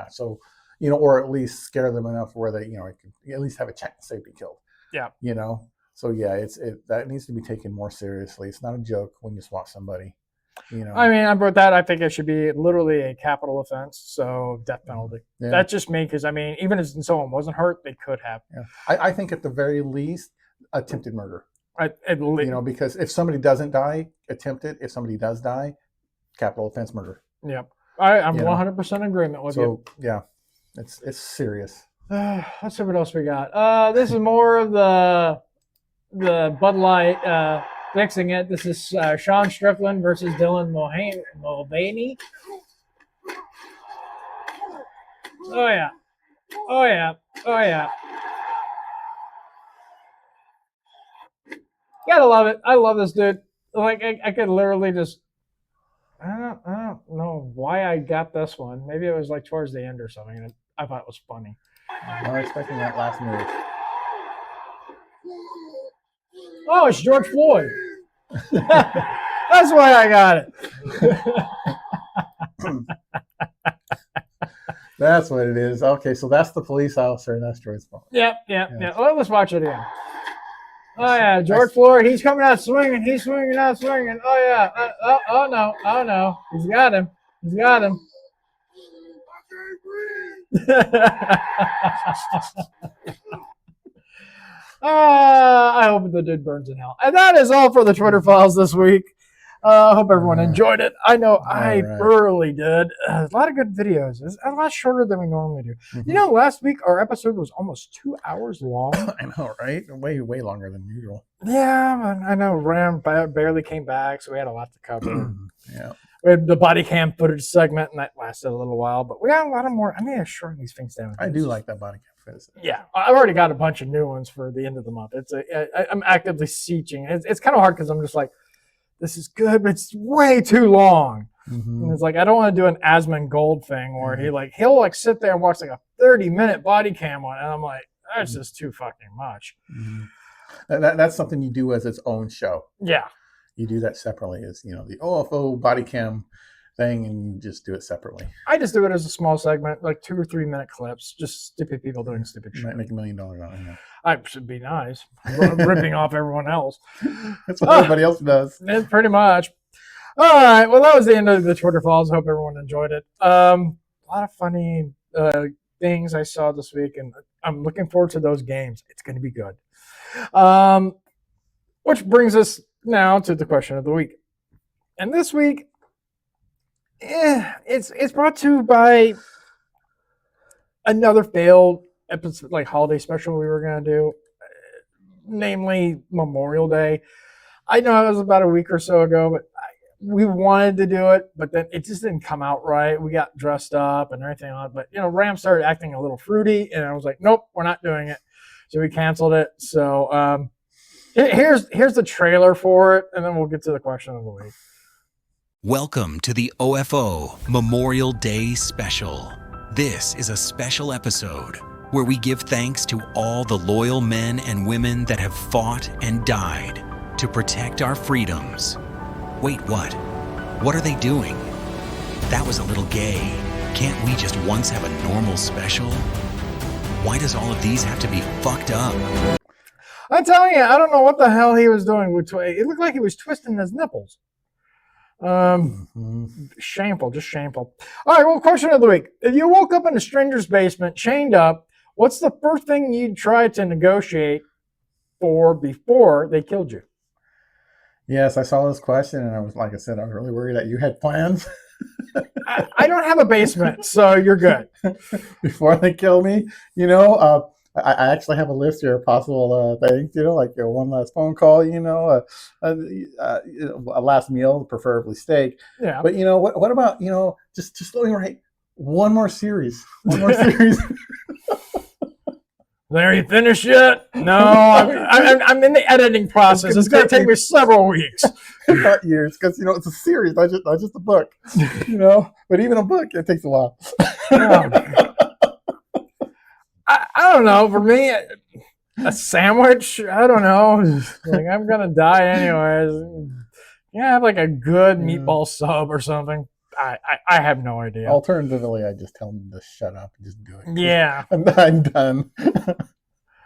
so or at least scare them enough where they at least have a chance to be killed. Yeah. So yeah, that needs to be taken more seriously. It's not a joke when you swat somebody. I mean, I think it should be literally a capital offense, so death penalty. Yeah. That's just me, because I mean, even if someone wasn't hurt, they could have. Yeah. I think at the very least, attempted murder. Because if somebody doesn't die, attempted. If somebody does die, capital offense murder. Yep. I'm 100% in agreement with you. So yeah, it's serious. Let's see what else we got. This is more of the Bud Light fixing it. This is Sean Strickland versus Dylan Mulvaney. Oh yeah. Oh yeah. Oh yeah. Gotta love it. I love this dude. I could literally just. I don't know why I got this one. Maybe it was towards the end or something. And I thought it was funny. I'm not expecting that last move. Oh, it's George Floyd. That's why I got it. That's what it is. Okay, so that's the police officer, and that's George Floyd. Yeah. Well, let's watch it again. Oh yeah, George Floyd. He's coming out swinging. He's swinging out swinging. Oh yeah. Oh no. He's got him. I hope the dude burns in hell. And that is all for the Twitter Files this week. I hope everyone enjoyed it. I know I thoroughly did. A lot of good videos. It's a lot shorter than we normally do. Last week our episode was almost 2 hours long. I know, right? Way longer than usual. Yeah, I know. Ram barely came back, so we had a lot to cover. Yeah. We had the body cam footage segment, and that lasted a little while. But we got a lot of more. I need to shorten these things down. I do like that body cam footage. Yeah, I've already got a bunch of new ones for the end of the month. I'm actively seeking. It's kind of hard because I'm just like, this is good, but it's way too long. Mm-hmm. And it's like, I don't want to do an Asmongold thing where he'll sit there and watch like a 30-minute body cam one, and I'm like, that's just too fucking much. Mm-hmm. That's something you do as its own show. Yeah. You do that separately as, the OFO body cam thing, and you just do it separately. I just do it as a small segment, like 2 or 3 minute clips, just stupid people doing stupid You shit. might make $1 million on it. Yeah. I should be nice. Ripping off everyone else. That's what everybody else does. Pretty much. All right. Well, that was the end of the Twitter Falls. Hope everyone enjoyed it. A lot of funny things I saw this week, and I'm looking forward to those games. It's going to be good. Which brings us now to the question of the week. And this week, it's brought to you by another failed episode, like holiday special we were going to do, namely Memorial Day. I know it was about a week or so ago, but we wanted to do it, but then it just didn't come out right. We got dressed up and everything on it, but Ram started acting a little fruity, and I was like, nope, we're not doing it. So we canceled it. So here's the trailer for it, and then we'll get to the question of the week. Welcome to the OFO Memorial Day Special. This is a special episode where we give thanks to all the loyal men and women that have fought and died to protect our freedoms. Wait, what? What are they doing? That was a little gay. Can't we just once have a normal special? Why does all of these have to be fucked up? I'm telling you, I don't know what the hell he was doing. It looked like he was twisting his nipples. Shameful, just shameful. All right, well, question of the week. If you woke up in a stranger's basement, chained up, what's the first thing you'd try to negotiate for before they killed you? Yes, I saw this question, and I was really worried that you had plans. I don't have a basement, so you're good. Before they kill me, I actually have a list here of possible things, like one last phone call, a last meal, preferably steak. Yeah. But what about just let me write one more series. There, you finished yet? No, I'm in the editing process. It's going to take me several weeks. Not years, because it's a series, not just a book. But even a book, it takes a while. I don't know. For me, a sandwich. I don't know. Like, I'm gonna die anyways. Yeah, have like a good meatball sub or something. I have no idea. Alternatively, I just tell them to shut up and just do it. Yeah, I'm done.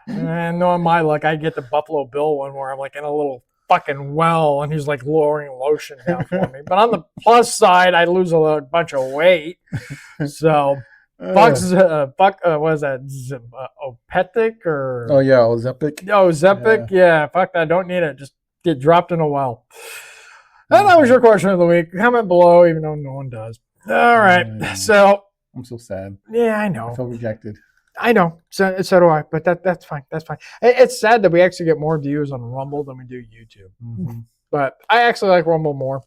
And knowing my luck, I get the Buffalo Bill one where I'm like in a little fucking well, and he's like lowering lotion down for me. But on the plus side, I lose a bunch of weight. So, what is that? Opetic or? Oh yeah, Ozempic. Oh, Zepic. Yeah, fuck that. Don't need it. Just get dropped in a well. And that was your question of the week. Comment below, even though no one does. All right. So I'm so sad. Yeah, I know. I feel rejected. I know. So do I. But that's fine. That's fine. It's sad that we actually get more views on Rumble than we do YouTube. Mm-hmm. But I actually like Rumble more.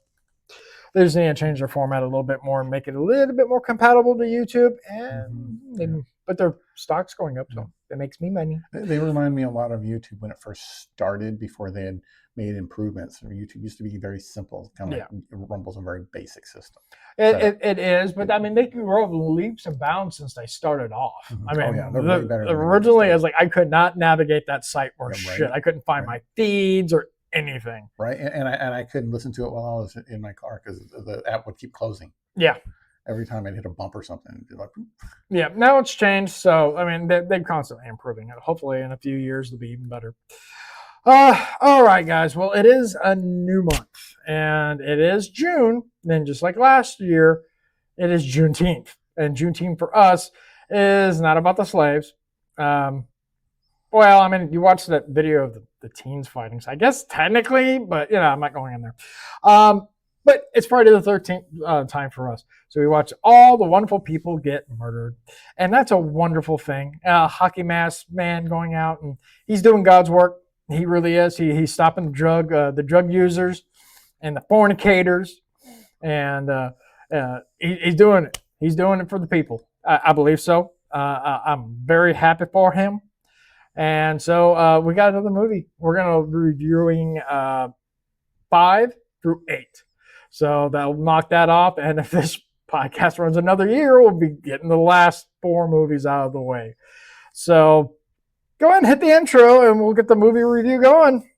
They just need to change their format a little bit more and make it a little bit more compatible to YouTube. But their stock's going up, so it makes me money. They remind me a lot of YouTube when it first started, before they had made improvements. YouTube used to be very simple, kind of like Rumble's a very basic system. It is, but I mean, they can grow leaps and bounds since they started off. I mean, way better than originally, I was like, I could not navigate that site or right. shit. I couldn't find my feeds or anything. Right, and I couldn't listen to it while I was in my car because the app would keep closing. Yeah. Every time I'd hit a bump or something, it'd be like, yeah, now it's changed. So, I mean, they're constantly improving it. Hopefully, in a few years, it'll be even better. All right, guys. Well, it is a new month, and it is June. Then, just like last year, it is Juneteenth. And Juneteenth for us is not about the slaves. Well, I mean, you watched that video of the teens fighting, so I guess technically, but, I'm not going in there. But it's Friday the 13th time for us. So we watch all the wonderful people get murdered. And that's a wonderful thing. Hockey mask man going out, and he's doing God's work. He really is. He's stopping the drug users and the fornicators. And he's doing it. He's doing it for the people. I believe so. I'm very happy for him. And so we got another movie. We're going to be reviewing 5 through 8. So that'll knock that off. And if this podcast runs another year, we'll be getting the last 4 movies out of the way. So go ahead and hit the intro and we'll get the movie review going.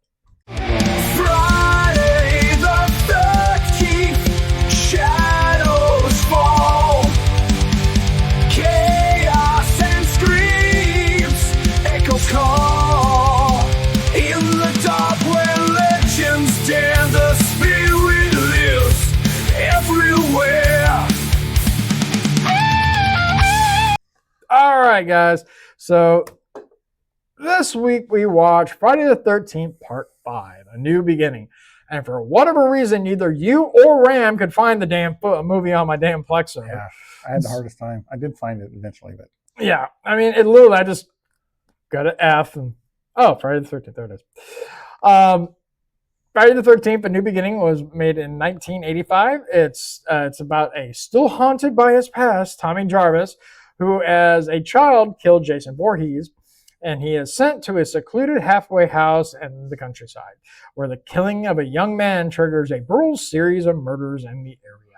Friday the 13th, shadows fall, chaos and screams, echoes call, in the dark where legends dare, the spirit lives everywhere. All right, guys. So this week we watched Friday the 13th, Part 5, A New Beginning. And for whatever reason, neither you or Ram could find the damn movie on my damn Plex server. Yeah, I had the hardest time. I did find it eventually, but yeah, I mean, it literally, I just got an F and Friday the 13th, there it is. Friday the 13th, A New Beginning was made in 1985. It's about a still haunted by his past, Tommy Jarvis, who as a child killed Jason Voorhees, and he is sent to a secluded halfway house in the countryside, where the killing of a young man triggers a brutal series of murders in the area.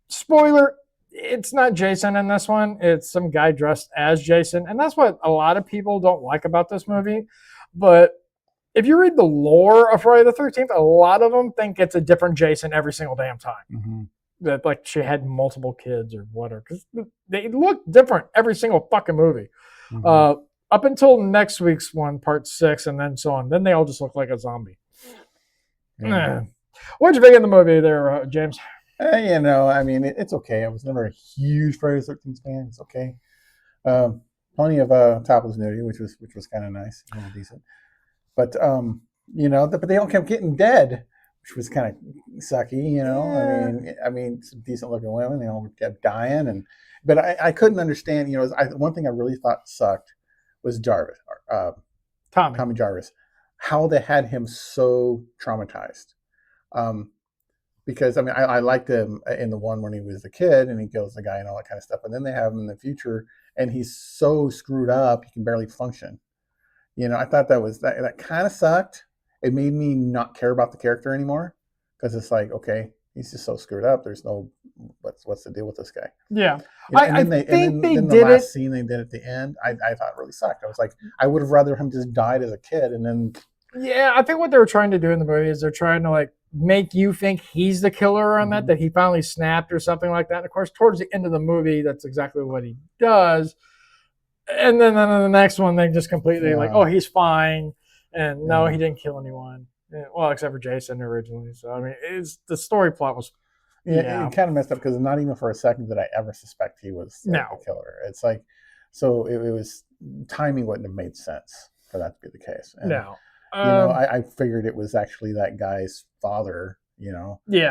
Spoiler, it's not Jason in this one. It's some guy dressed as Jason, and that's what a lot of people don't like about this movie. But if you read the lore of Friday the 13th, a lot of them think it's a different Jason every single damn time. Mm-hmm. That like she had multiple kids or whatever, because they look different every single fucking movie. Mm-hmm. Up until next week's one, Part 6, and then so on. Then they all just look like a zombie. Yeah. What'd you think of the movie there, James? I mean, it's okay. I was never a huge Friday the 13th fan. It's okay. Plenty of topless nudity, which was kind of nice, decent. But but they all kept getting dead, which was kind of sucky. Yeah. I mean, some decent looking women, they all kept dying, but I couldn't understand. One thing I really thought sucked was Jarvis, Tommy Jarvis, how they had him so traumatized. Because I liked him in the one when he was a kid and he kills the guy and all that kind of stuff, and then they have him in the future and he's so screwed up he can barely function. I thought that kind of sucked. It made me not care about the character anymore because it's like, okay, he's just so screwed up. There's no what's the deal with this guy? Yeah, I think they did the last scene they did at the end. I thought really sucked. I was like, I would have rather him just died as a kid and then. Yeah, I think what they were trying to do in the movie is they're trying to like make you think he's the killer on that he finally snapped or something like that. And of course, towards the end of the movie, that's exactly what he does. And then in the next one, they just completely like, oh, he's fine. And no, he didn't kill anyone. Well, except for Jason originally. So, I mean, the story plot was. Yeah, it kind of messed up because not even for a second did I ever suspect he was the killer. It's like, so it was, timing wouldn't have made sense for that to be the case. And, I figured it was actually that guy's father,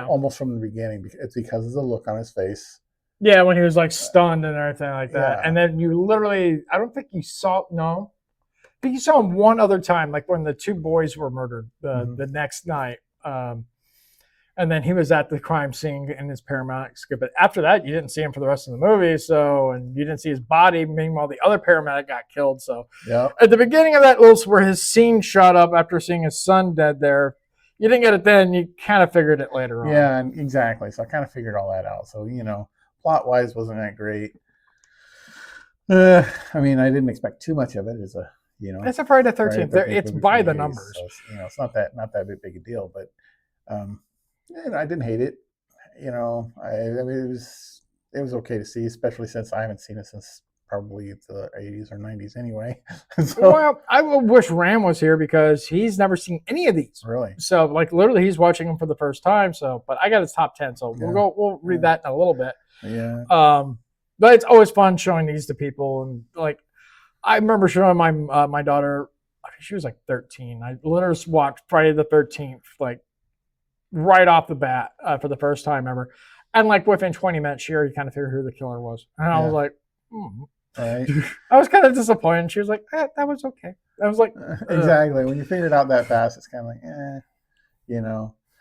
almost from the beginning. It's because of the look on his face. Yeah, when he was like stunned and everything like that. Yeah. And then you literally, I think you saw him one other time, like when the 2 boys were murdered the next night. And then he was at the crime scene in his paramedic skip. But after that, you didn't see him for the rest of the movie. And you didn't see his body. Meanwhile, the other paramedic got killed. So at the beginning of that where his scene shot up after seeing his son dead there, you didn't get it then. You kind of figured it later on. Yeah, exactly. So I kind of figured all that out. So, plot-wise, wasn't that great. I mean, I didn't expect too much of it. It's a Friday the 13th. It's by the numbers. So it's not that big a deal. But I didn't hate it. I mean, it was okay to see, especially since I haven't seen it since probably the 80s or 90s anyway. So, well, I wish Ram was here because he's never seen any of these. Really? So, like, literally, he's watching them for the first time. So, but I got his top 10. So we'll read that in a little bit. Yeah. But it's always fun showing these to people, and like, I remember showing my daughter. She was like 13. I literally watched Friday the 13th like right off the bat for the first time ever, and like within 20 minutes, she already kind of figured who the killer was, and I was like, Right. I was kind of disappointed. She was like, that was okay. I was like, exactly. When you figure it out that fast, it's kind of like,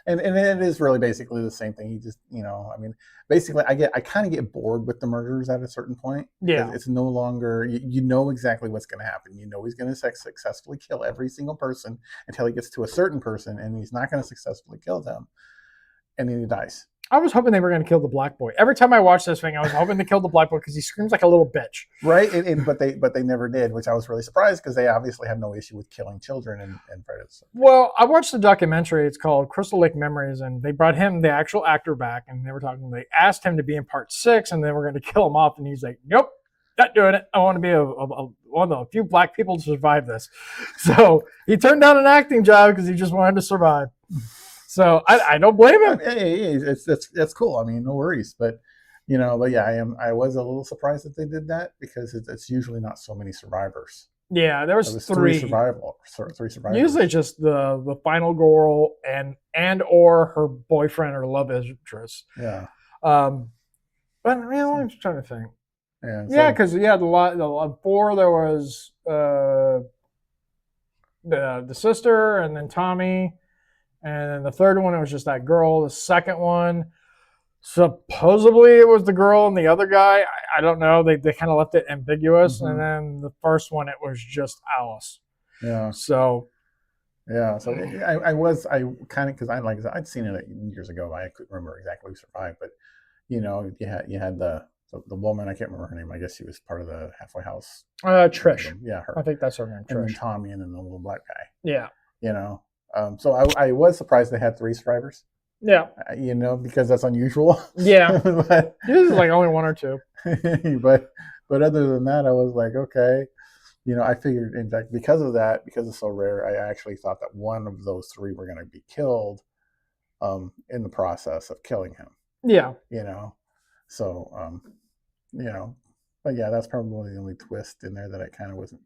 And it is really basically the same thing. He just, I mean, basically, I kind of get bored with the murders at a certain point. Yeah. It's no longer, you know exactly what's going to happen. You know he's going to successfully kill every single person until he gets to a certain person, and he's not going to successfully kill them, and then he dies. I was hoping they were going to kill the black boy. Every time I watched this thing, I was hoping to kill the black boy because he screams like a little bitch. Right, but they never did, which I was really surprised because they obviously have no issue with killing children and predators. Well, I watched the documentary. It's called Crystal Lake Memories, and they brought him, the actual actor, back, and they were talking. They asked him to be in part 6, and they were going to kill him off, and he's like, "Nope, not doing it. I want to be one of the few black people to survive this." So he turned down an acting job because he just wanted to survive. So I don't blame him. Hey, that's cool. I mean, no worries. But I was a little surprised that they did that because it's usually not so many survivors. Yeah, there was three survivors. Usually just the final girl and or her boyfriend or love interest. Yeah. But I'm just trying to think. Yeah. Yeah, because the 4 there was the sister and then Tommy. And then the third one, it was just that girl. The second one, supposedly it was the girl and the other guy. I don't know. They kind of left it ambiguous. Mm-hmm. And then the first one, it was just Alice. Yeah. So. Yeah. So I kind of, because I'd seen it years ago. I couldn't remember exactly who survived, but you had the woman. I can't remember her name. I guess she was part of the halfway house. Trish. Yeah, her. I think that's her name. Trish. And then Tommy, and then the little black guy. Yeah. So I was surprised they had 3 survivors. Yeah. Because that's unusual. Yeah. But this is like only 1 or 2. but other than that, I was like, okay. I figured, in fact, because it's so rare, I actually thought that one of those 3 were going to be killed in the process of killing him. Yeah. So, but yeah, that's probably the only twist in there that I kind of wasn't,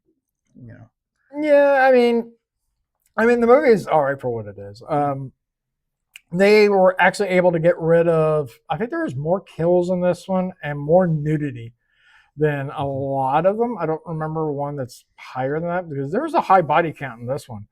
Yeah, I mean, the movie is all right for what it is. They were actually able to get rid of, I think there was more kills in this one and more nudity than a lot of them. I don't remember one that's higher than that because there was a high body count in this one.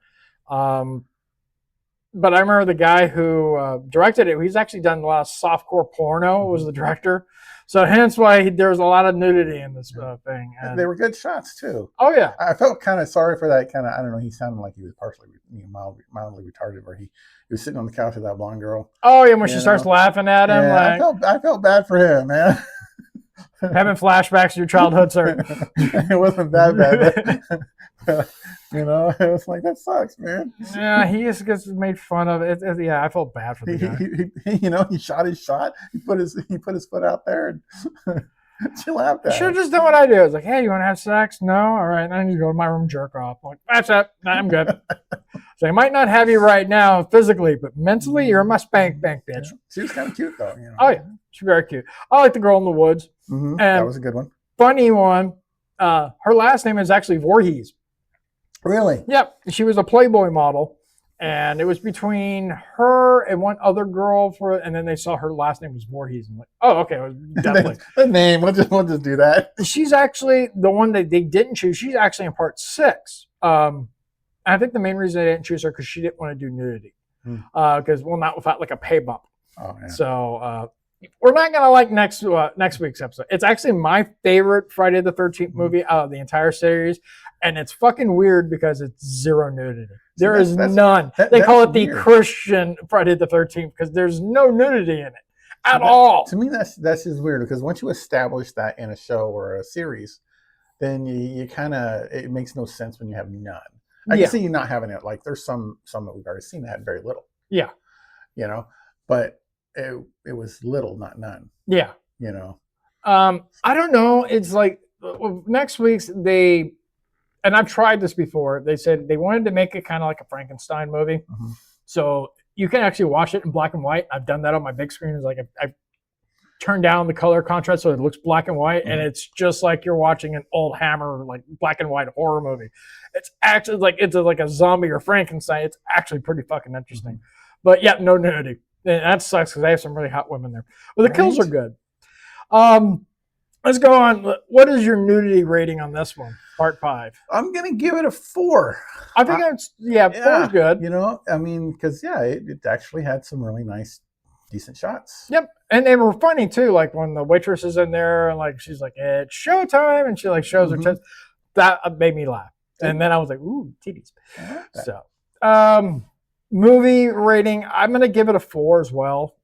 But I remember the guy who directed it, he's actually done a lot of softcore porno, was the director. So hence why there was a lot of nudity in this thing. And they were good shots too. Oh yeah. I felt kind of sorry for that kind of, I don't know, he sounded like he was partially mildly retarded, where he was sitting on the couch with that blonde girl. Oh yeah, when she starts laughing at him. Yeah, I felt bad for him, man. Having flashbacks to your childhood, sir. It wasn't that bad. But, it was like, that sucks, man. Yeah, he just gets made fun of. Yeah, I felt bad for the guy. He shot his shot. He put his foot out there, and she laughed at him. Should have just done what I do. I was like, hey, you want to have sex? No? All right. Then you go to my room, jerk off. I'm like, that's it. I'm good. So I might not have you right now physically, but mentally, you're in my spank bank, bitch. Yeah. She was kind of cute, though. Oh, yeah. She's very cute. I like the girl in the woods. Mm-hmm. And that was a good one. Funny one. Her last name is actually Voorhees. Really? Yep. She was a Playboy model. And it was between her and one other girl and then they saw her last name was Voorhees. I'm like, oh, okay. Definitely. The name. We'll just do that. She's actually the one that they didn't choose. She's actually in part 6. I think the main reason they didn't choose her because she didn't want to do nudity. Because not without like a pay bump. Oh, yeah. So we're not gonna like next week's episode. It's actually my favorite Friday the 13th movie out of the entire series, and it's fucking weird because it's zero nudity. There is none. They call it the Christian Friday the 13th because there's no nudity in it at all. To me, that's just weird because once you establish that in a show or a series, then you kind of, it makes no sense when you have none. I can see you not having it. Like there's some that we've already seen that had very little. Yeah. But it was little, not none. Yeah. I don't know. It's like next week's and I've tried this before. They said they wanted to make it kind of like a Frankenstein movie. Mm-hmm. So you can actually watch it in black and white. I've done that on my big screen. It's like I've turned down the color contrast so it looks black and white, and it's just like you're watching an old Hammer, like black and white horror movie. It's actually like like a zombie or Frankenstein. It's actually pretty fucking interesting. But yeah, no nudity. And that sucks because I have some really hot women there. But the kills are good. Let's go on. What is your nudity rating on this one? Part 5. I'm gonna give it a 4. I think it's 4 is good. You know, I mean, because it actually had some really nice, decent shots. Yep, and they were funny too. Like when the waitress is in there, and like she's like, "It's showtime," and she like shows her tits. That made me laugh, and then I was like, "Ooh, titties." So, movie rating, I'm gonna give it a 4 as well.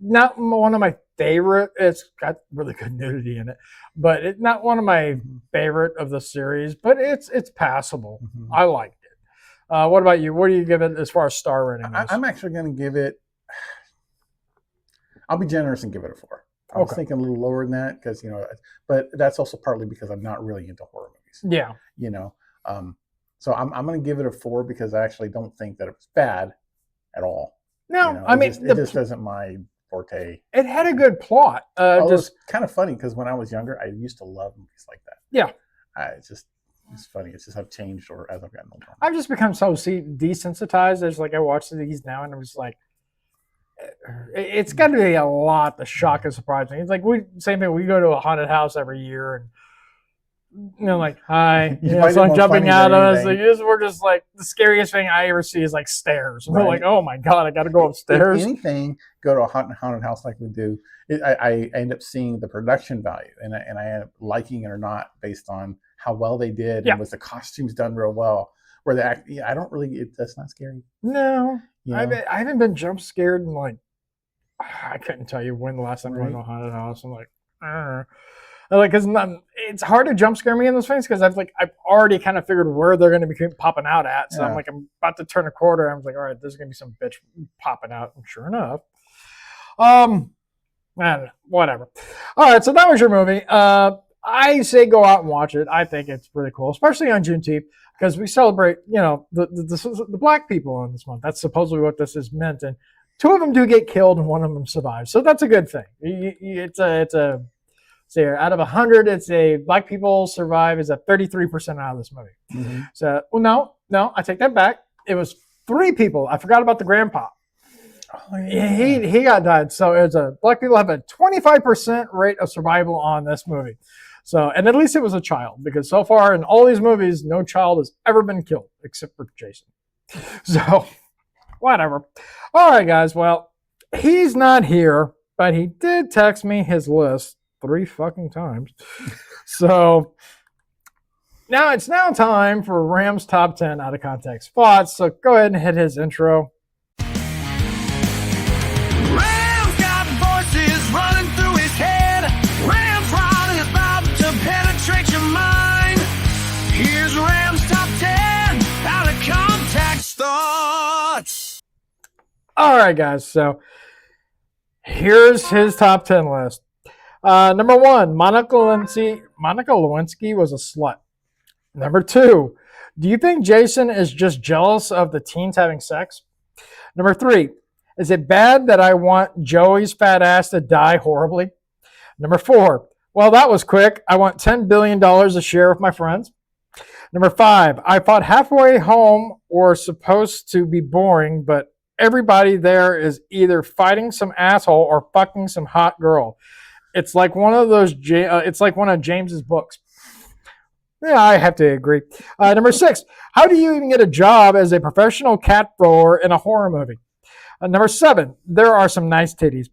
Not one of my favorite. It's got really good nudity in it, but it's not one of my favorite of the series. But it's passable. I liked it. What about you? What do you give it as far as star rating goes? I'm actually going to give it. I'll be generous and give it a 4. I was thinking a little lower than that because but that's also partly because I'm not really into horror movies. Yeah. So I'm going to give it a 4 because I actually don't think that it was bad at all. No, I mean it just isn't my forte. It had a good plot. It's kind of funny because when I was younger, I used to love movies like that. Yeah. It's funny. It's just I've changed or as I've gotten older. I've just become so desensitized. There's like I watch these now and I'm just like, it's got to be a lot to shock and surprise me. It's like same thing. We go to a haunted house every year and like hi, someone jumping out of us. We're just like the scariest thing I ever see is like stairs. We're like, oh my god, I got to go upstairs. If anything, go to a haunted house like we do. I end up seeing the production value, and I end up liking it or not based on how well they did and was the costumes done real well. Where the act, I don't really. That's not scary. No, I haven't been jump scared in like I couldn't tell you when the last time I went to a haunted house. I'm like, because it's hard to jump scare me in those things because I've already kind of figured where they're going to be popping out at. So I'm about to turn a corner. I was like, all right, there's going to be some bitch popping out, and sure enough, man, whatever. All right, so that was your movie. I say go out and watch it. I think it's pretty cool, especially on Juneteenth because we celebrate, the black people on this month. That's supposedly what this is meant, and 2 of them do get killed and 1 of them survives. So that's a good thing. It's a So out of 100, it's a black people survive is a 33% out of this movie. So, well, no, I take that back. It was 3 people. I forgot about the grandpa. Oh, yeah. He got died. So it's black people have a 25% rate of survival on this movie. So, and at least it was a child because so far in all these movies, no child has ever been killed except for Jason. So, whatever. All right, guys. Well, he's not here, but he did text me his list 3 fucking times. So now it's time for Ram's top 10 out of context thoughts. So go ahead and hit his intro. Ram's got voices running through his head. Ram's rod is about to penetrate your mind. Here's Ram's top 10 out of context thoughts. All right, guys. So here's his top 10 list. Number 1, Monica Lewinsky was a slut. Number 2, do you think Jason is just jealous of the teens having sex? Number 3, is it bad that I want Joey's fat ass to die horribly? Number 4, well, that was quick. I want $10 billion to share with my friends. Number 5, I thought halfway home were supposed to be boring, but everybody there is either fighting some asshole or fucking some hot girl. It's like one of those. It's like one of James's books. Yeah, I have to agree. Number 6, how do you even get a job as a professional cat thrower in a horror movie? Number 7, there are some nice titties.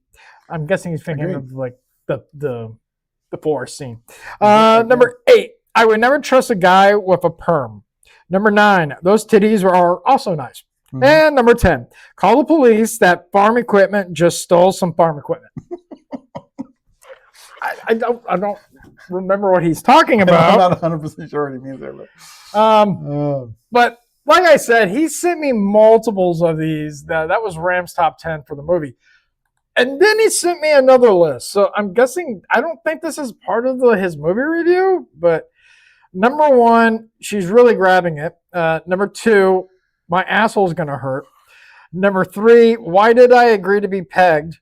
I'm guessing he's thinking of like the forest scene. Number 8, I would never trust a guy with a perm. Number 9, those titties are also nice. And number 10, call the police. That farm equipment just stole some farm equipment. I don't remember what he's talking about. I'm not 100% sure what he means there. But like I said, he sent me multiples of these. That was Ram's top 10 for the movie. And then he sent me another list. So I'm guessing, I don't think this is part of his movie review, but number 1, she's really grabbing it. Number 2, my asshole's going to hurt. Number 3, why did I agree to be pegged?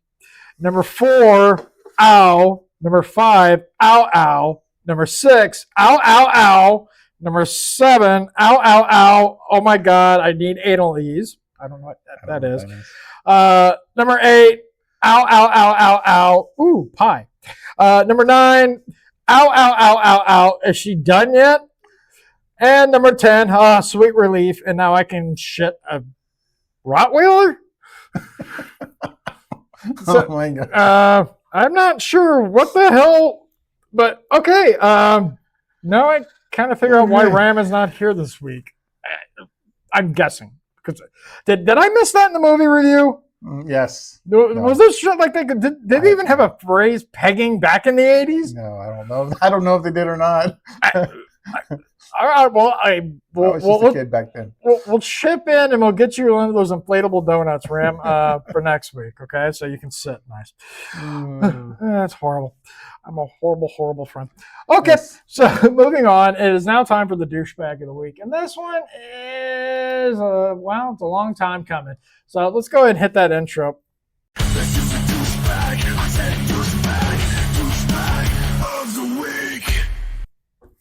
Number 4, ow. Number 5, ow, ow. Number 6, ow, ow, ow. Number 7, ow, ow, ow. Oh my God, I need anal ease. I don't know what that is. Number 8, ow, ow, ow, ow, ow. Ooh, pie. Number 9, ow, ow, ow, ow, ow. Is she done yet? And number 10, sweet relief. And now I can shit a Rottweiler? So, oh my God. I'm not sure what the hell, but okay. Now I kind of figure out why Ram is not here this week. I'm guessing. Because did I miss that in the movie review? Yes. Was this shit like did they even have a phrase pegging back in the 80s? No, I don't know. I don't know if they did or not. All right, well, I was just a kid back then. We'll chip in and we'll get you one of those inflatable donuts, Ram, for next week, okay? So you can sit nice. That's horrible. I'm a horrible, horrible friend. Okay, so moving on. It is now time for the douchebag of the week. And this one is, it's a long time coming. So let's go ahead and hit that intro.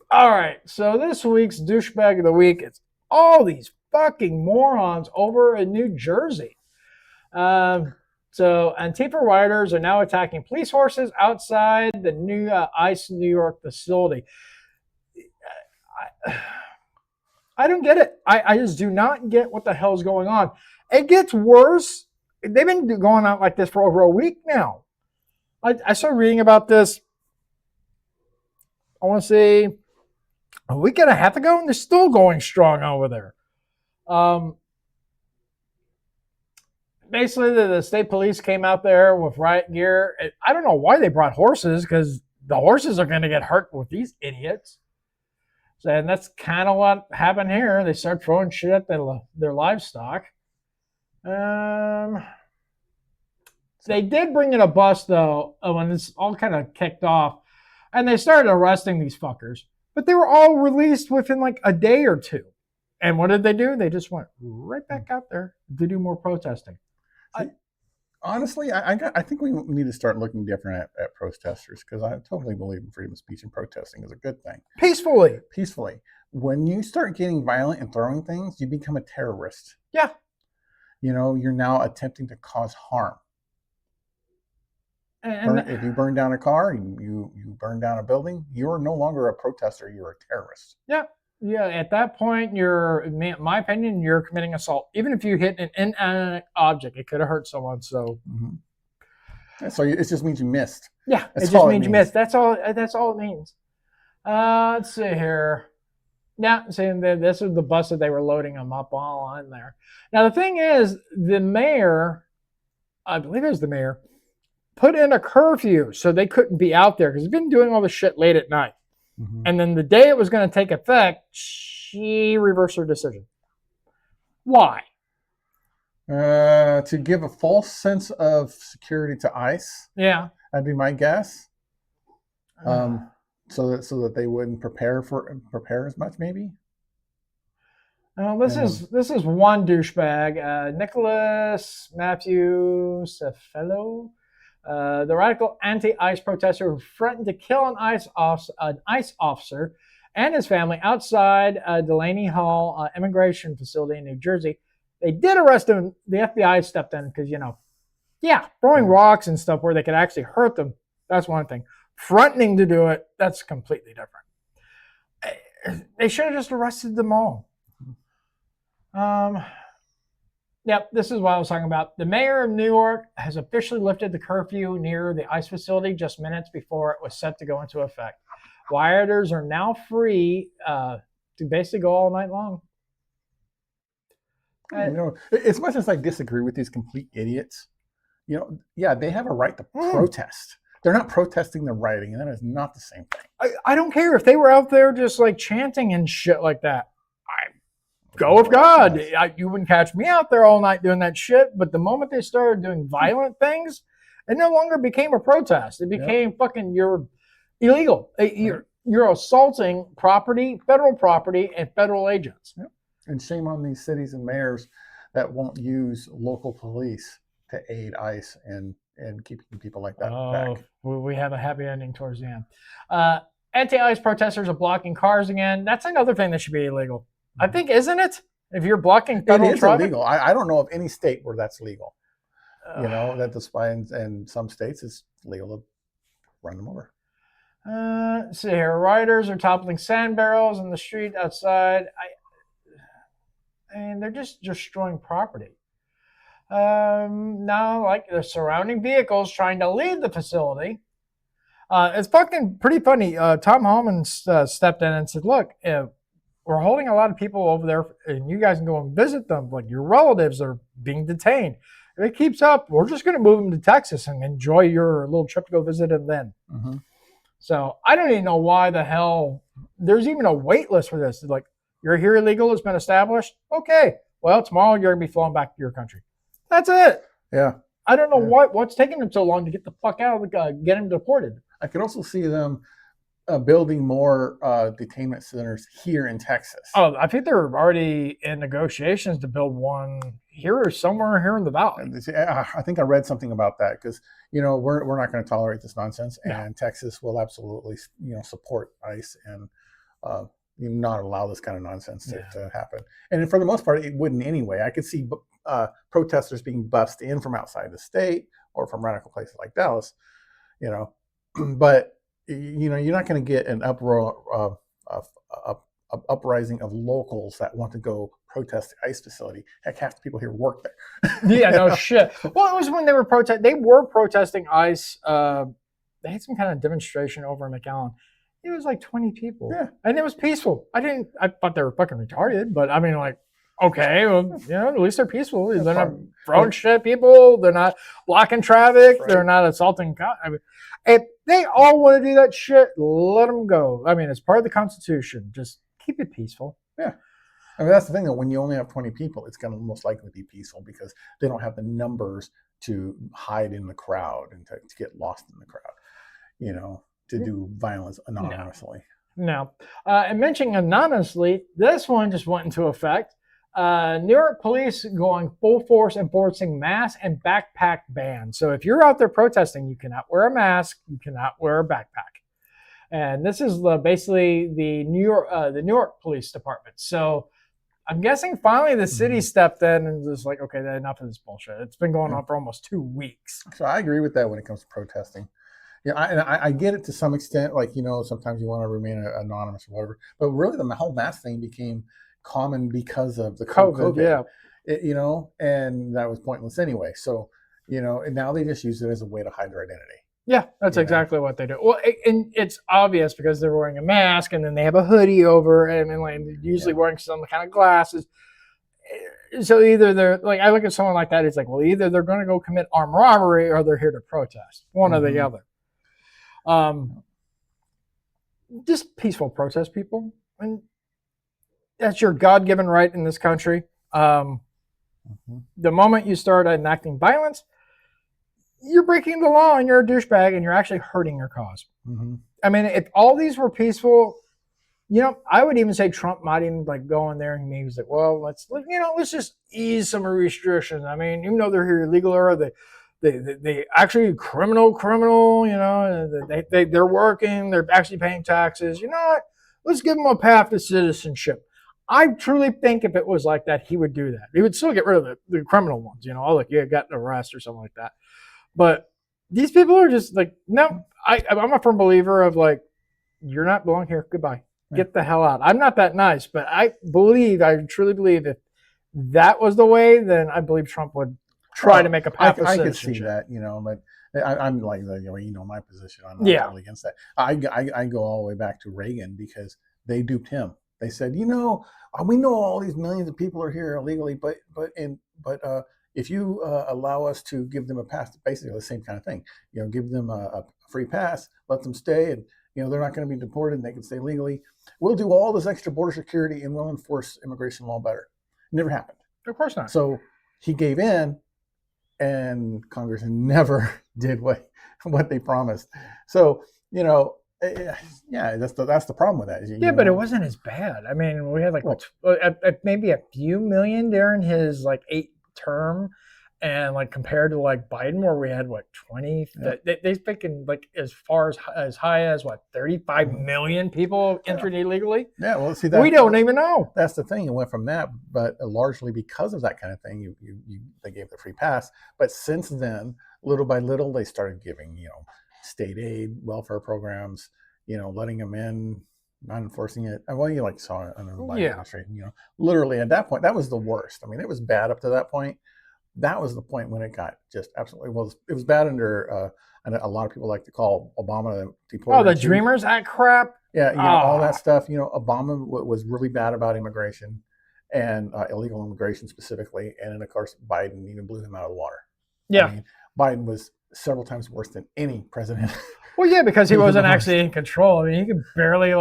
All right, so this week's douchebag of the week is all these fucking morons over in New Jersey. So Antifa rioters are now attacking police horses outside the new ICE New York facility. I don't get it. I just do not get what the hell is going on. It gets worse. They've been going out like this for over a week now. I started reading about this, I want to say, a week and a half ago, and they're still going strong over there. Basically, the state police came out there with riot gear. I don't know why they brought horses, because the horses are going to get hurt with these idiots. So, and that's kind of what happened here. They start throwing shit at their livestock. They did bring in a bus, though, when this all kind of kicked off, and they started arresting these fuckers. But they were all released within like a day or two. And what did they do? They just went right back out there to do more protesting. Honestly, I think we need to start looking different at protesters, because I totally believe in freedom of speech, and protesting is a good thing. Peacefully. When you start getting violent and throwing things, you become a terrorist. Yeah. You're now attempting to cause harm. If you burn down a car, you burn down a building, you're no longer a protester, you're a terrorist. Yeah. At that point, in my opinion, you're committing assault. Even if you hit an inanimate object, it could have hurt someone. So, so it just means you missed. Yeah, it just means you missed. That's all it means. Let's see here. Yeah, saying that this is the bus that they were loading them up all on there. Now the thing is, the mayor, I believe it was the mayor, put in a curfew so they couldn't be out there because they've been doing all this shit late at night. And then the day it was going to take effect, she reversed her decision. Why? To give a false sense of security to ICE. Yeah, that'd be my guess. So that they wouldn't prepare as much, maybe. This is one douchebag, Nicholas Matthew Cefello. The radical anti-ICE protester who threatened to kill an ICE officer and his family outside Delaney Hall immigration facility in New Jersey. They did arrest him. The FBI stepped in because, throwing rocks and stuff where they could actually hurt them, that's one thing. Threatening to do it, that's completely different. They should have just arrested them all. Yep, this is what I was talking about. The mayor of New York has officially lifted the curfew near the ICE facility just minutes before it was set to go into effect. Rioters are now free to basically go all night long. As much as I disagree with these complete idiots, they have a right to protest. They're not protesting the rioting, and that is not the same thing. I don't care if they were out there just like chanting and shit like that. Go with God. You wouldn't catch me out there all night doing that shit. But the moment they started doing violent things, it no longer became a protest. It became fucking, you're illegal. You're assaulting property, federal property, and federal agents. Yep. And shame on these cities and mayors that won't use local police to aid ICE and keeping people like that back. We have a happy ending towards the end. Anti-ICE protesters are blocking cars again. That's another thing that should be illegal. I think, isn't it? If you're blocking federal traffic? It is illegal. I don't know of any state where that's legal. That the spy in some states it's legal to run them over. Let's see here. Riders are toppling sand barrels in the street outside. And they're just destroying property. Now, like the surrounding vehicles trying to leave the facility. It's fucking pretty funny. Tom Homan stepped in and said, look, we're holding a lot of people over there, and you guys can go and visit them. Like, your relatives are being detained. If it keeps up, we're just going to move them to Texas and enjoy your little trip to go visit them then. Mm-hmm. So I don't even know why the hell there's even a wait list for this. Like, you're here illegal, it's been established. Okay, well, tomorrow you're going to be flown back to your country. That's it. Yeah. I don't know what's taking them so long to get the fuck out of the get them deported. I could also see them building more detainment centers here in Texas. Oh, I think they're already in negotiations to build one here or somewhere here in the valley. I think I read something about that because, we're not going to tolerate this nonsense, and Texas will absolutely, support ICE and not allow this kind of nonsense to happen. And for the most part, it wouldn't anyway. I could see protesters being bussed in from outside the state or from radical places like Dallas, but you're not going to get an uproar uprising of locals that want to go protest the ICE facility. Heck, half the people here work there. Yeah, no shit. Well, it was when they were protesting ICE. They had some kind of demonstration over in McAllen. It was like 20 people. Yeah. And it was peaceful. I thought they were fucking retarded, but I mean, like, okay, well, at least they're peaceful. They're not throwing shit at people. They're not blocking traffic. Right. They're not assaulting. If they all want to do that shit, let them go. I mean, it's part of the Constitution. Just keep it peaceful. Yeah. I mean, that's the thing, that when you only have 20 people, it's going to most likely be peaceful because they don't have the numbers to hide in the crowd and to get lost in the crowd, to do violence anonymously. No. And mentioning anonymously, this one just went into effect. New York police going full force enforcing mask and backpack ban. So if you're out there protesting, you cannot wear a mask, you cannot wear a backpack. And this is basically the New York Police Department. So I'm guessing finally the city stepped in and was like, okay, enough of this bullshit. It's been going on for almost 2 weeks. So I agree with that when it comes to protesting. Yeah, I get it to some extent. Like, sometimes you want to remain anonymous or whatever. But really, the whole mask thing became common because of the COVID. Yeah. And that was pointless anyway. So, and now they just use it as a way to hide their identity. Yeah, that's exactly what they do. Well, and it's obvious because they're wearing a mask and then they have a hoodie over, and they're usually wearing some kind of glasses. So either they're like, I look at someone like that, it's like, well, either they're going to go commit armed robbery or they're here to protest. One or the other. Just peaceful protest, people. And that's your God-given right in this country. The moment you start enacting violence, you're breaking the law and you're a douchebag and you're actually hurting your cause. I mean, if all these were peaceful, I would even say Trump might even go in there and he was like, well, let's just ease some restrictions. I mean, even though they're here illegal, or they actually criminal, they're working, they're actually paying taxes. You know what? Let's give them a path to citizenship. I truly think if it was like that, he would do that. He would still get rid of the criminal ones, like you got an arrest or something like that. But these people are just like, no, I'm a firm believer of you're not belong here. Goodbye. Get the hell out. I'm not that nice, but I truly believe if that was the way, then I believe Trump would try to make a path of citizenship. I could see that, but I'm like, my position. I'm not totally against that. I go all the way back to Reagan because they duped him. They said, we know all these millions of people are here illegally, but if you allow us to give them a pass, basically the same kind of thing, give them a free pass, let them stay, and they're not going to be deported and they can stay legally. We'll do all this extra border security and we'll enforce immigration law better. Never happened. Of course not. So he gave in, and Congress never did what they promised. So that's the problem with that. But it wasn't as bad. I mean, we had maybe a few million during his 8th term, and compared to Biden, where we had 20. They thinking as far as high as 35 million people entered illegally. Yeah, well, see, we don't even know. That's the thing. It went from that, but largely because of that kind of thing, they gave the free pass. But since then, little by little, they started giving state aid, welfare programs, letting them in, not enforcing it. Well, you saw it under the Biden administration, literally at that point, that was the worst. I mean, it was bad up to that point. That was the point when it got just absolutely, it was bad under, and a lot of people like to call Obama deported. Oh, the Dreamers Act crap? Yeah, all that stuff. Obama was really bad about immigration and illegal immigration specifically. And then, of course, Biden even blew him out of the water. Yeah. I mean, Biden was several times worse than any president. Well, yeah, because he wasn't actually in control. I mean, he could barely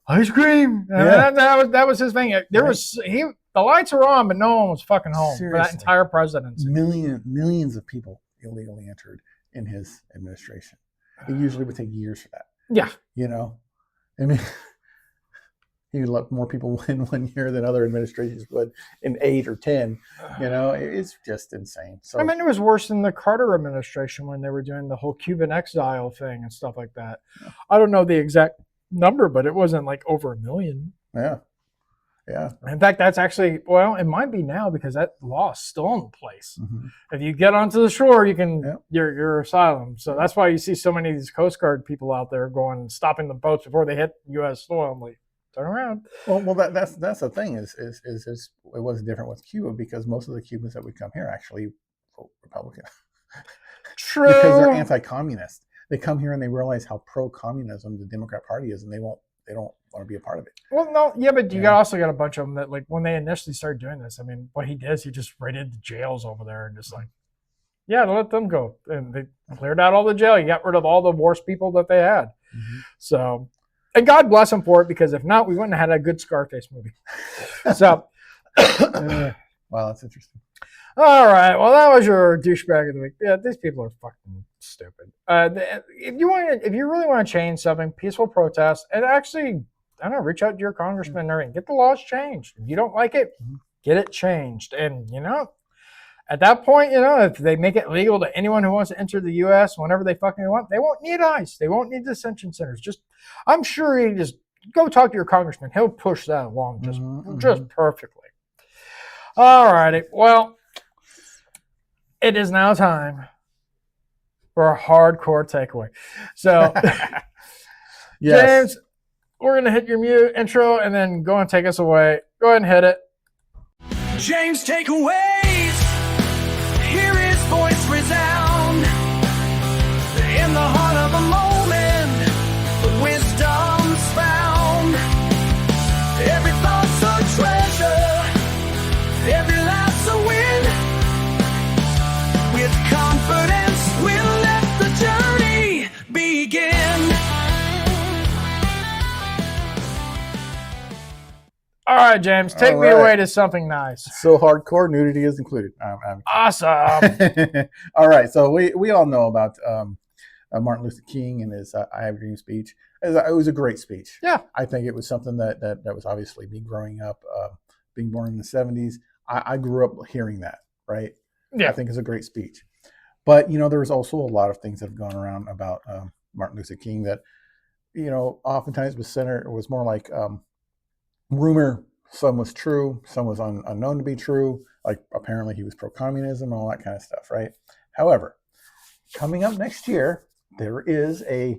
ice cream. Yeah. That was his thing. The lights were on, but no one was fucking home for that entire presidency. Millions of people illegally entered in his administration. It usually would take years for that. Yeah. I mean, he would let more people win 1 year than other administrations would in 8 or 10. It's just insane. So I mean, it was worse than the Carter administration when they were doing the whole Cuban exile thing and stuff like that. Yeah. I don't know the exact number, but it wasn't over 1 million. Yeah. Yeah. In fact, that's actually, it might be now because that law is still in place. Mm-hmm. If you get onto the shore, you can, you're asylum. So that's why you see so many of these Coast Guard people out there stopping the boats before they hit U.S. soil. I'm like, turn around. Well, that's the thing is it was different with Cuba because most of the Cubans that would come here actually vote Republican. True. Because they're anti-communist. They come here and they realize how pro-communism the Democrat Party is, and they don't want to be a part of it. Well, no, yeah, but you also got a bunch of them that when they initially started doing this, I mean, what he did is he just raided the jails over there and just let them go. And they cleared out all the jail. He got rid of all the worst people that they had. Mm-hmm. So, and God bless him for it, because if not, we wouldn't have had a good Scarface movie. So, wow, that's interesting. All right, well, that was your douchebag of the week. Yeah, these people are fucking stupid. If you really want to change something, peaceful protest, and actually, I don't know, reach out to your congressman and get the laws changed. If you don't like it, get it changed. And at that point, if they make it legal to anyone who wants to enter the U.S. whenever they fucking want, they won't need ICE. They won't need detention centers. I'm sure you just go talk to your congressman. He'll push that along just perfectly. All righty. Well, it is now time for a hardcore takeaway. So, yes. James, we're going to hit your mute intro and then go and take us away. Go ahead and hit it. James Takeaways. Hear his voice resound. In the heart of a moment, wisdom's found. Every thought's a treasure. Every laugh's a win. With confidence, we'll let the journey begin. All right, James, take me away to something nice. So hardcore, nudity is included. Awesome. All right, so we all know about Martin Luther King and his I Have a Dream speech. It was a great speech. Yeah. I think it was something that was obviously me growing up, being born in the 70s. I grew up hearing that, right? Yeah. I think it's a great speech. But, there was also a lot of things that have gone around about Martin Luther King that, oftentimes was more like rumor. Some was true. Some was unknown to be true. Like apparently he was pro-communism and all that kind of stuff, right? However, coming up next year, there is a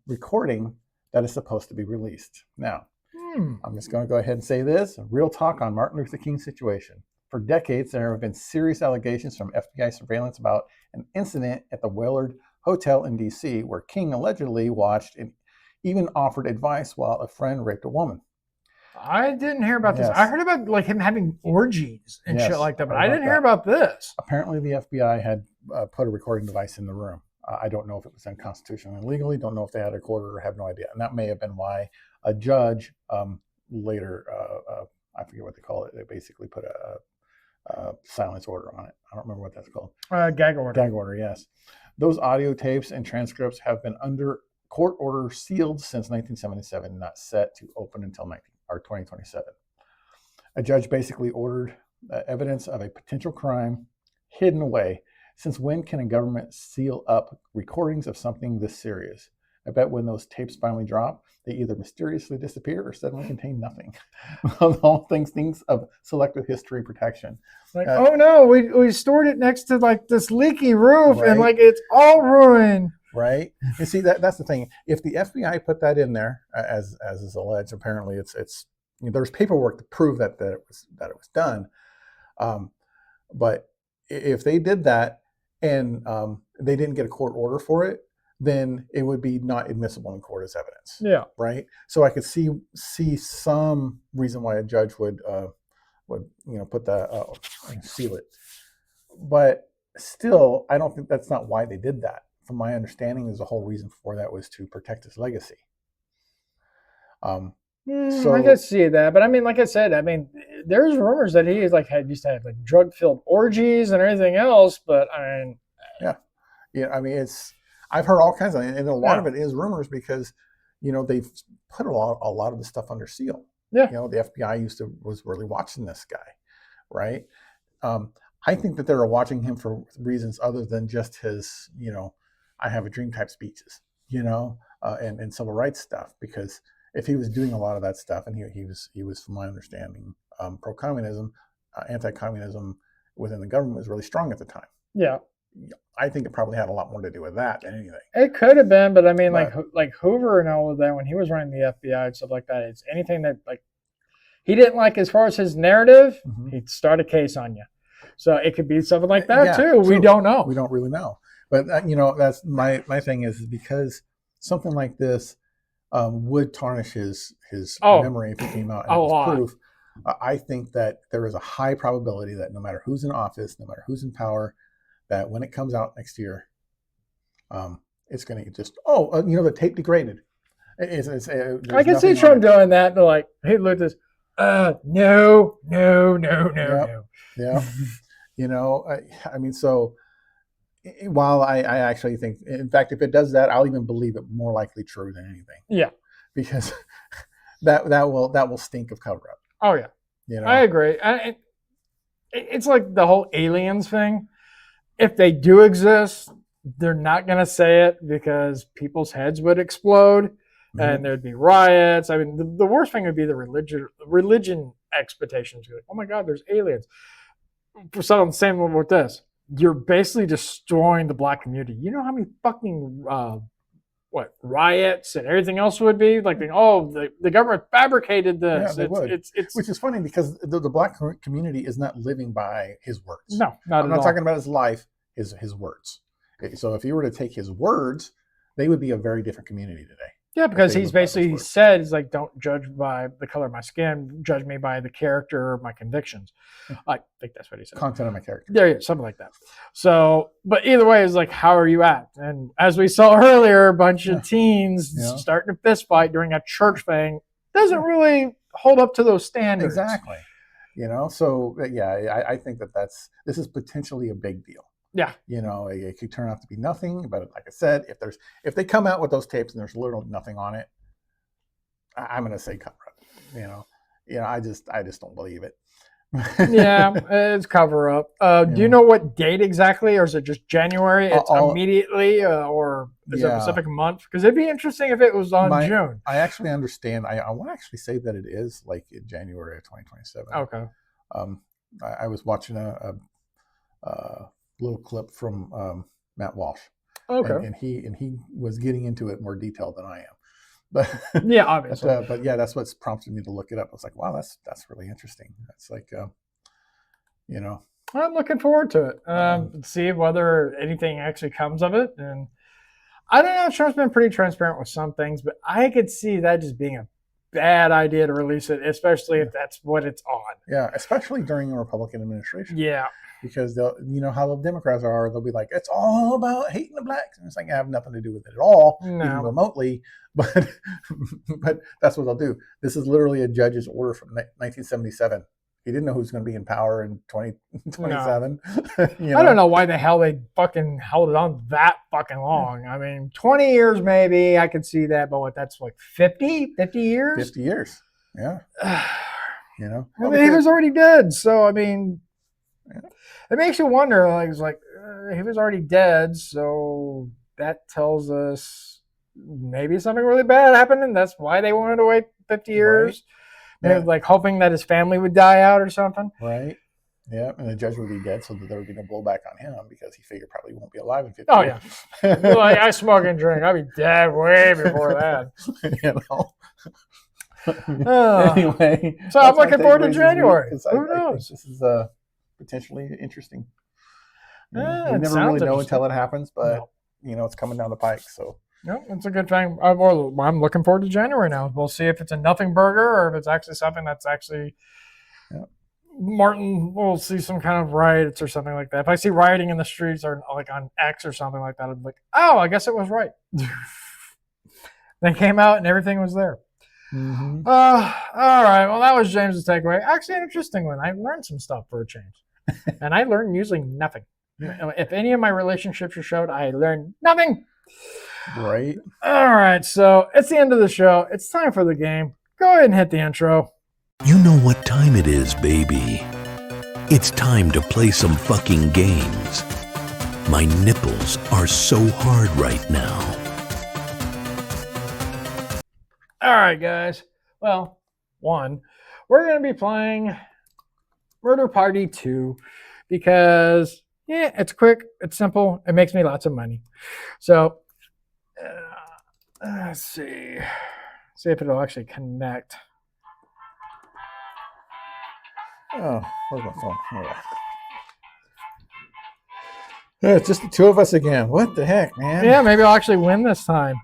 recording that is supposed to be released. Now, I'm just going to go ahead and say this. Real talk on Martin Luther King's situation. For decades, there have been serious allegations from FBI surveillance about an incident at the Willard Hotel in D.C. where King allegedly watched and even offered advice while a friend raped a woman. I didn't hear about this. I heard about him having orgies and shit like that, but I didn't hear about this. Apparently, the FBI had put a recording device in the room. I don't know if it was unconstitutional and illegally. Don't know if they had a recorder or have no idea. And that may have been why a judge later, I forget what they call it. They basically put a silence order on it. I don't remember what that's called. Gag order. Gag order, yes. Those audio tapes and transcripts have been under court order sealed since 1977, not set to open until 2027. A judge basically ordered evidence of a potential crime hidden away. Since when can a government seal up recordings of something this serious? I bet when those tapes finally drop, they either mysteriously disappear or suddenly contain nothing. All things of selective history protection. Oh no, we stored it next to this leaky roof, right? And it's all ruined. right? You see, that's the thing. If the FBI put that in there, as is alleged, apparently it's there's paperwork to prove that it was done. But if they did that and they didn't get a court order for it, then it would be not admissible in court as evidence. Yeah. Right. So I could see some reason why a judge would put that seal it. But still, I don't think that's not why they did that. From my understanding, is the whole reason for that was to protect his legacy. So I could see that, but I mean, like I said, I mean, there's rumors that he is used to have like drug-filled orgies and everything else. But I mean, yeah. I mean, I've heard all kinds of, and a lot of it is rumors because, they've put a lot of the stuff under seal. Yeah. The FBI was really watching this guy, right? I think that they were watching him for reasons other than just his, I have a dream type speeches, and civil rights stuff. Because if he was doing a lot of that stuff, and he was, from my understanding, pro-communism, anti-communism within the government was really strong at the time. Yeah. I think it probably had a lot more to do with that than anything. It could have been, but I mean, like Hoover and all of that, when he was running the FBI and stuff like that, it's anything that he didn't like as far as his narrative, he'd start a case on you. So it could be something like that too. We don't know. We don't really know. But that's my thing is because something like this would tarnish his memory if it came out and it was proof. I think that there is a high probability that no matter who's in office, no matter who's in power, that when it comes out next year, it's going to just the tape degraded. I can see Trump doing that. They're like, hey, look at this. No. Yeah. I mean, so while I actually think, in fact, if it does that, I'll even believe it more likely true than anything. Yeah. Because that will stink of cover up. Oh yeah. I agree. It's like the whole aliens thing. If they do exist, they're not going to say it because people's heads would explode and there'd be riots. I mean, the worst thing would be the religion expectations. Like, oh my God, there's aliens. For some, the same with this. You're basically destroying the black community. You know how many fucking riots and everything else would be? Like, the government fabricated this. Yeah, they would. It's which is funny because the black community is not living by his words. No, I'm not talking about his life, his words. So if you were to take his words, they would be a very different community today. Yeah, because he's basically said, he's like, don't judge by the color of my skin, judge me by the character of my convictions. I think that's what he said. Content of my character. Yeah, something like that. So, but either way, it's like, how are you at? And as we saw earlier, a bunch of teens starting a fist fight during a church thing doesn't really hold up to those standards. Exactly. So yeah, I think this is potentially a big deal. Yeah. It could turn out to be nothing, but like I said, if they come out with those tapes and there's literally nothing on it, I'm going to say cover up. I just don't believe it. Yeah, it's cover up. Do you know what date exactly, or is it just January? It's immediately, or is it a specific month? Because it'd be interesting if it was on June. I actually understand. I want to actually say that it is like in January of 2027. Okay. I was watching a little clip from Matt Walsh. Okay. And he was getting into it in more detail than I am. But yeah, obviously. But yeah, that's what's prompted me to look it up. I was like, wow, that's really interesting. That's like, I'm looking forward to it. See whether anything actually comes of it. And I don't know, Trump's been pretty transparent with some things, but I could see that just being a bad idea to release it, especially if that's what it's on. Yeah, especially during a Republican administration. Yeah. Because they'll, how the Democrats are, they'll be like, it's all about hating the blacks. And it's like, I have nothing to do with it at all, even remotely. But that's what they'll do. This is literally a judge's order from 1977. He didn't know who's going to be in power in 2027. No. I don't know why the hell they fucking held it on that fucking long. I mean, 20 years maybe, I could see that, but that's like 50 years? 50 years, yeah. I mean, he was already dead, so I mean... It makes you wonder, he was already dead, so that tells us maybe something really bad happened, and that's why they wanted to wait 50 years. Right. Maybe hoping that his family would die out or something. Right. Yeah, and the judge would be dead, so that there would be no blowback on him because he figured probably won't be alive in 50 Oh, years. yeah. Well, I smoke and drink. I'd be dead way before that. You know? Oh. Anyway. So I'm looking forward to January. Who I think knows? this is potentially interesting. You Yeah, we it never sounds really know interesting. until it happens, but No. you know it's coming down the pike. So No, it's a good thing. I'm looking forward to January now. We'll see if it's a nothing burger or if it's actually something that's actually Martin will see some kind of riots or something like that. If I see rioting in the streets or like on X or something like that, I'm like, oh, I guess it was right. They came out and everything was there. Mm-hmm. All right. Well, that was James's takeaway. Actually, an interesting one. I learned some stuff for a change. And I learned usually nothing. If any of my relationships are showed, I learned nothing. Right. All right. So it's the end of the show. It's time for the game. Go ahead and hit the intro. You know what time it is, baby. It's time to play some fucking games. My nipples are so hard right now. All right, guys. Well, we're going to be playing Murder Party 2 because, yeah, it's quick, it's simple, it makes me lots of money. So, let's see if it'll actually connect. Oh, where's my phone? Yeah, it's just the two of us again. What the heck, man? Yeah, maybe I'll actually win this time.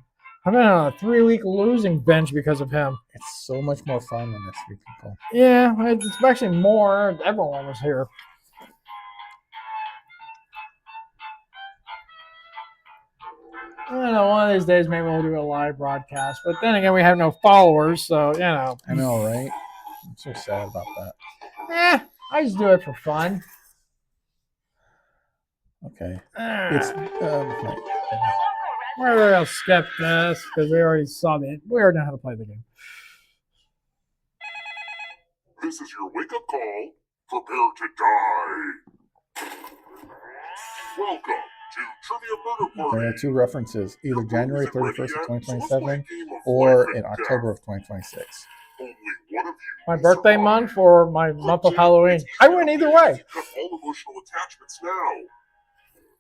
I've been on a 3-week losing bench because of him. It's so much more fun when there's three people. Yeah, it's actually more. Everyone was here. I don't know, one of these days maybe we'll do a live broadcast. But then again, we have no followers, so, you know. I know, right? I'm so sad about that. I just do it for fun. Okay. It's we're going to skip this because we already know how to play the game. This is your wake-up call. Prepare to die. Welcome to Trivia Murder Party. There are two references, either January 31st of 2027 or in October of 2026. Only one of you. My birthday month or my month of Halloween. I win either way. Cut all emotional attachments now.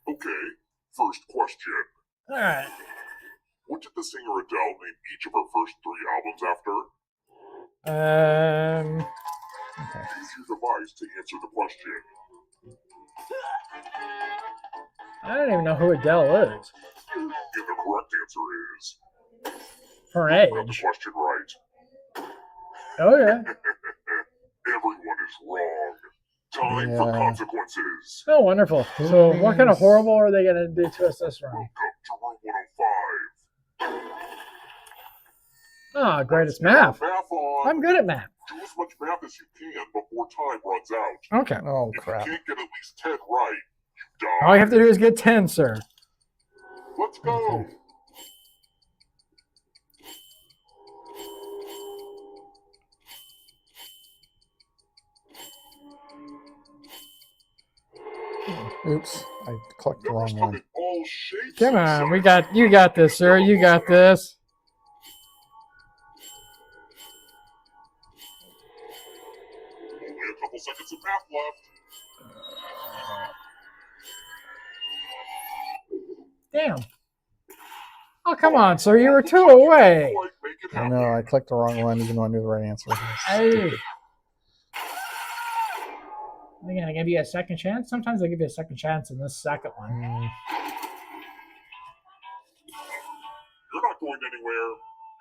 Okay, first question. All right. What did the singer Adele name each of her first 3 albums after? Okay. Use your device to answer the question. I don't even know who Adele is. And the correct answer is... Her you got the age. question right. Oh, yeah. Everyone is wrong. Time for consequences. Oh, wonderful. So what kind of horrible are they going to do to us this round? Welcome to room 105. Ah, great. It's math. Math on. I'm good at math. Do as much math as you can before time runs out. Okay. Oh, If crap. you can't get at least 10 right, you die. All you have to do is get 10, sir. Let's go. Oops, I clicked the wrong one. All shapes Come and on. sizes. You got this, sir. You got this. Only a couple seconds of math left. Damn. Oh, come on, sir. You were 2 away. I know, I clicked the wrong one even though I knew the right answer. Hey. Are they going to give you a second chance? Sometimes they give you a second chance in this second one. You're not going anywhere.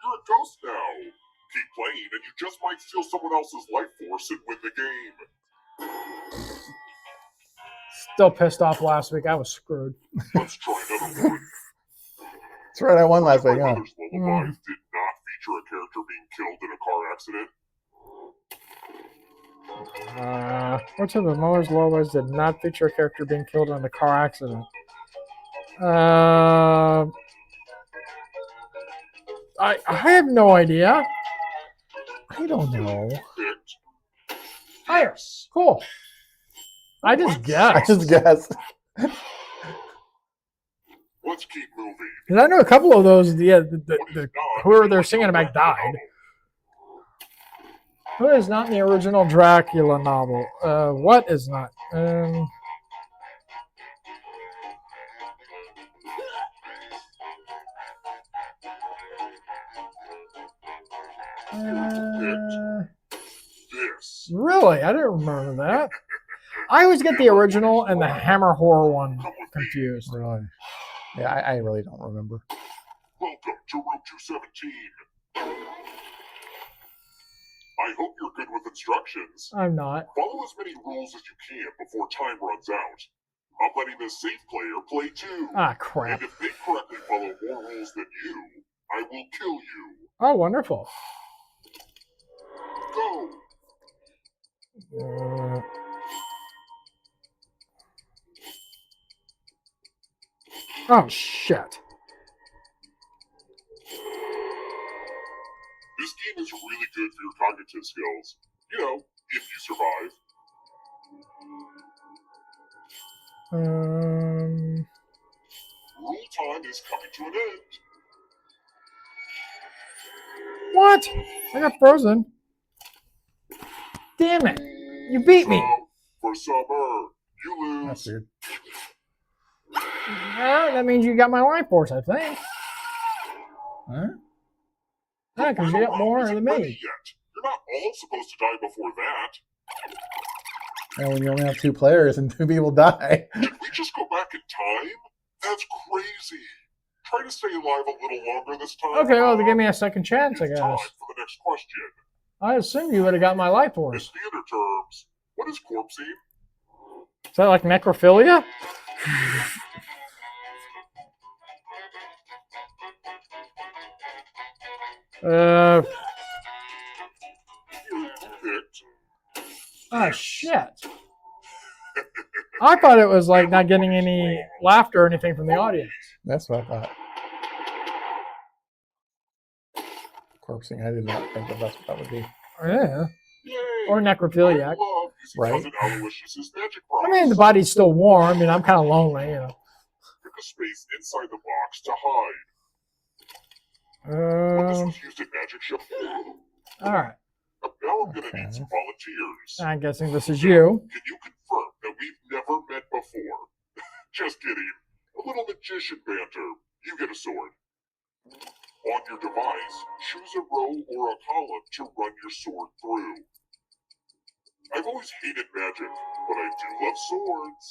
You're a ghost now. Keep playing and you just might steal someone else's life force and win the game. Still pissed off last week. I was screwed. Let's try another one. That's right, I won last week, huh? Brothers Lullabies did not feature a character being killed in a car accident. Which of the Mother's Lullabies did not feature a character being killed in a car accident? I have no idea. I don't know. Higher. Cool. I just guessed. I just guessed. Let's keep moving. Because I know a couple of those, whoever they're singing about died. Who is not in the original Dracula novel? What is not? Really? I didn't remember that. I always get the original and the Hammer Horror one confused. Really? Yeah, I really don't remember. Welcome to room 217. I hope you're good with instructions. I'm not. Follow as many rules as you can before time runs out. I'm letting the safe player play too. Ah, crap. And if they correctly follow more rules than you, I will kill you. Oh, wonderful. Go! Oh, shit. This game is really good for your cognitive skills. You know, if you survive. Rule time is coming to an end. What? I got frozen. Damn it. You beat me. For summer, you lose. That's weird. That means you got my life force, I think. Huh? Yeah, because you got more than me. Yet. You're not all supposed to die before that. And when you only have 2 players and 2 people die. Did we just go back in time? That's crazy. Try to stay alive a little longer this time. Okay, well, they gave me a second chance, I guess. Time for the next question. I assumed you would have got my life In force. theater terms, what is corpsing? Is that like necrophilia? Oh, shit. I thought it was like not getting any laughter or anything from the audience. That's what I thought. Corpsing, I did not think that that's what that would be. Yeah. Or necrophiliac. Right. I mean, the body's still warm, and I'm kind of lonely, you know. Pick a space inside the box to hide. When this was used in Magic Ship. All right. Now I'm gonna need some volunteers. I'm guessing this is you. Can you confirm that we've never met before? Just kidding. A little magician banter. You get a sword. On your device, choose a row or a column to run your sword through. I've always hated magic, but I do love swords.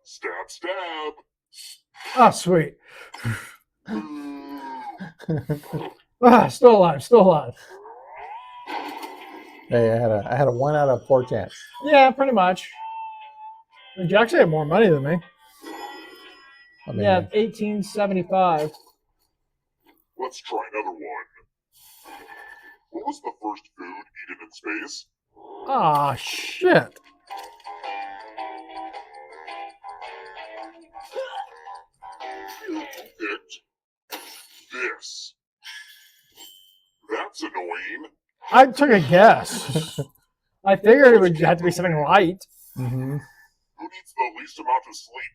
Stab, stab. Oh, sweet. Still alive, still alive. Hey, I had a 1 out of 4 chance. Yeah, pretty much. You actually have more money than me. I mean, Yeah, 1875. Let's try another one. What was the first food eaten in space? Ah, shit. You picked this. That's annoying. I took a guess. I figured it would have to be something light. Mm-hmm. Who needs the least amount of sleep?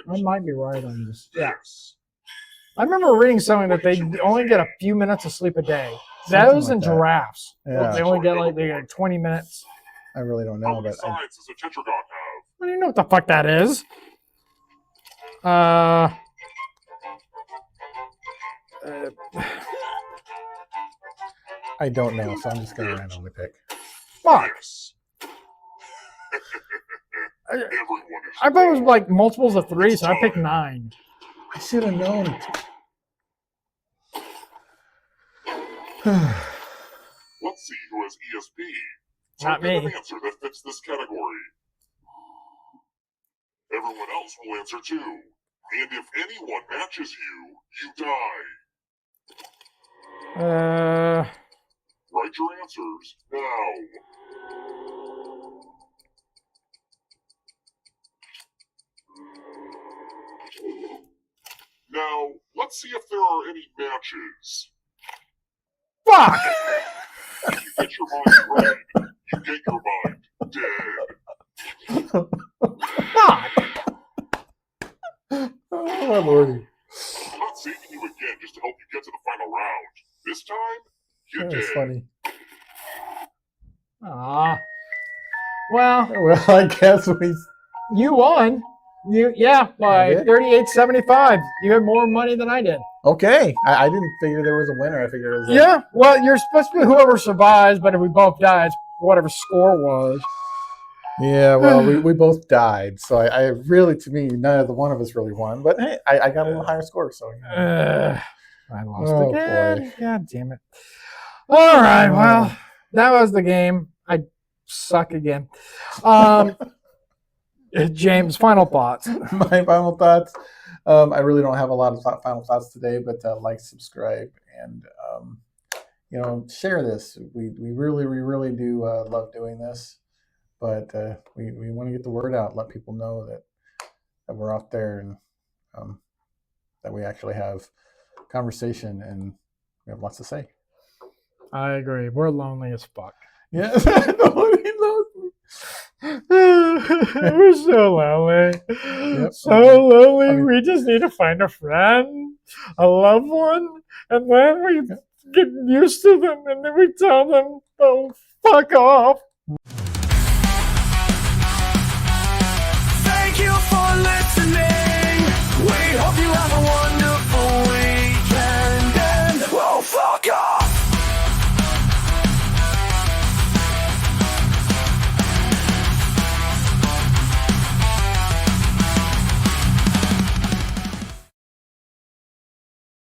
I might be right on this. Yes. I remember reading something that they only get a few minutes of sleep a day. Those and giraffes. Yeah. They only get like 20 minutes. I really don't know, but sides does a tetragon have? I don't even know what the fuck that is. I don't know, so I'm just going to randomly pick. Fuck. I thought it was like multiples of 3, so I picked 9. I should have known. Let's see who has ESP. Not Type in me. an answer that fits this category. Everyone else will answer too. And if anyone matches you, you die. Write your answers now. Now, let's see if there are any matches. Fuck! If you get your mind right, You get your mind dead. Oh, Lordy. I'm not saving you again just to help you get to the final round. This time, you're That's dead. funny. Aw. Well, I guess we. you won. Yeah, by did? 38.75. You had more money than I did. Okay. I didn't figure there was a winner. I figured it was. Yeah, well, you're supposed to be whoever survives, but if we both die, it's whatever score was. Yeah, well, we both died, so I really, to me, none of the one of us really won. But hey, I got a little higher score, so. I lost Oh, again. boy. God damn it. All right, well, that was the game. I suck again. James, final thoughts. My final thoughts. I really don't have a lot of final thoughts today, but like, subscribe, and share this. We really do love doing this, but we want to get the word out, let people know that we're out there, and that we actually have conversation and we have lots to say. I agree. We're lonely as fuck. Yeah, nobody loves me. We're so lonely. Yep. So lonely. We just need to find a friend, a loved one, and then we get used to them, and then we tell them, "Oh, fuck off."